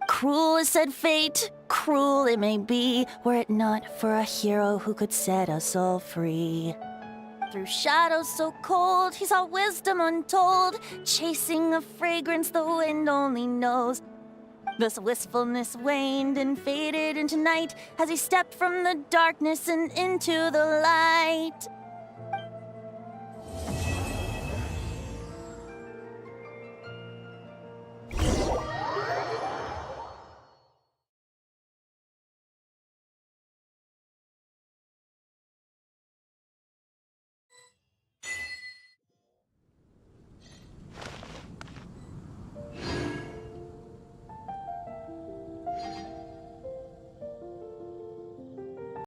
Cruel is said fate, cruel it may be, were it not for a hero who could set us all free. Through shadows so cold, he saw wisdom untold, chasing a fragrance the wind only knows. This wistfulness waned and faded into night as he stepped from the darkness and into the light.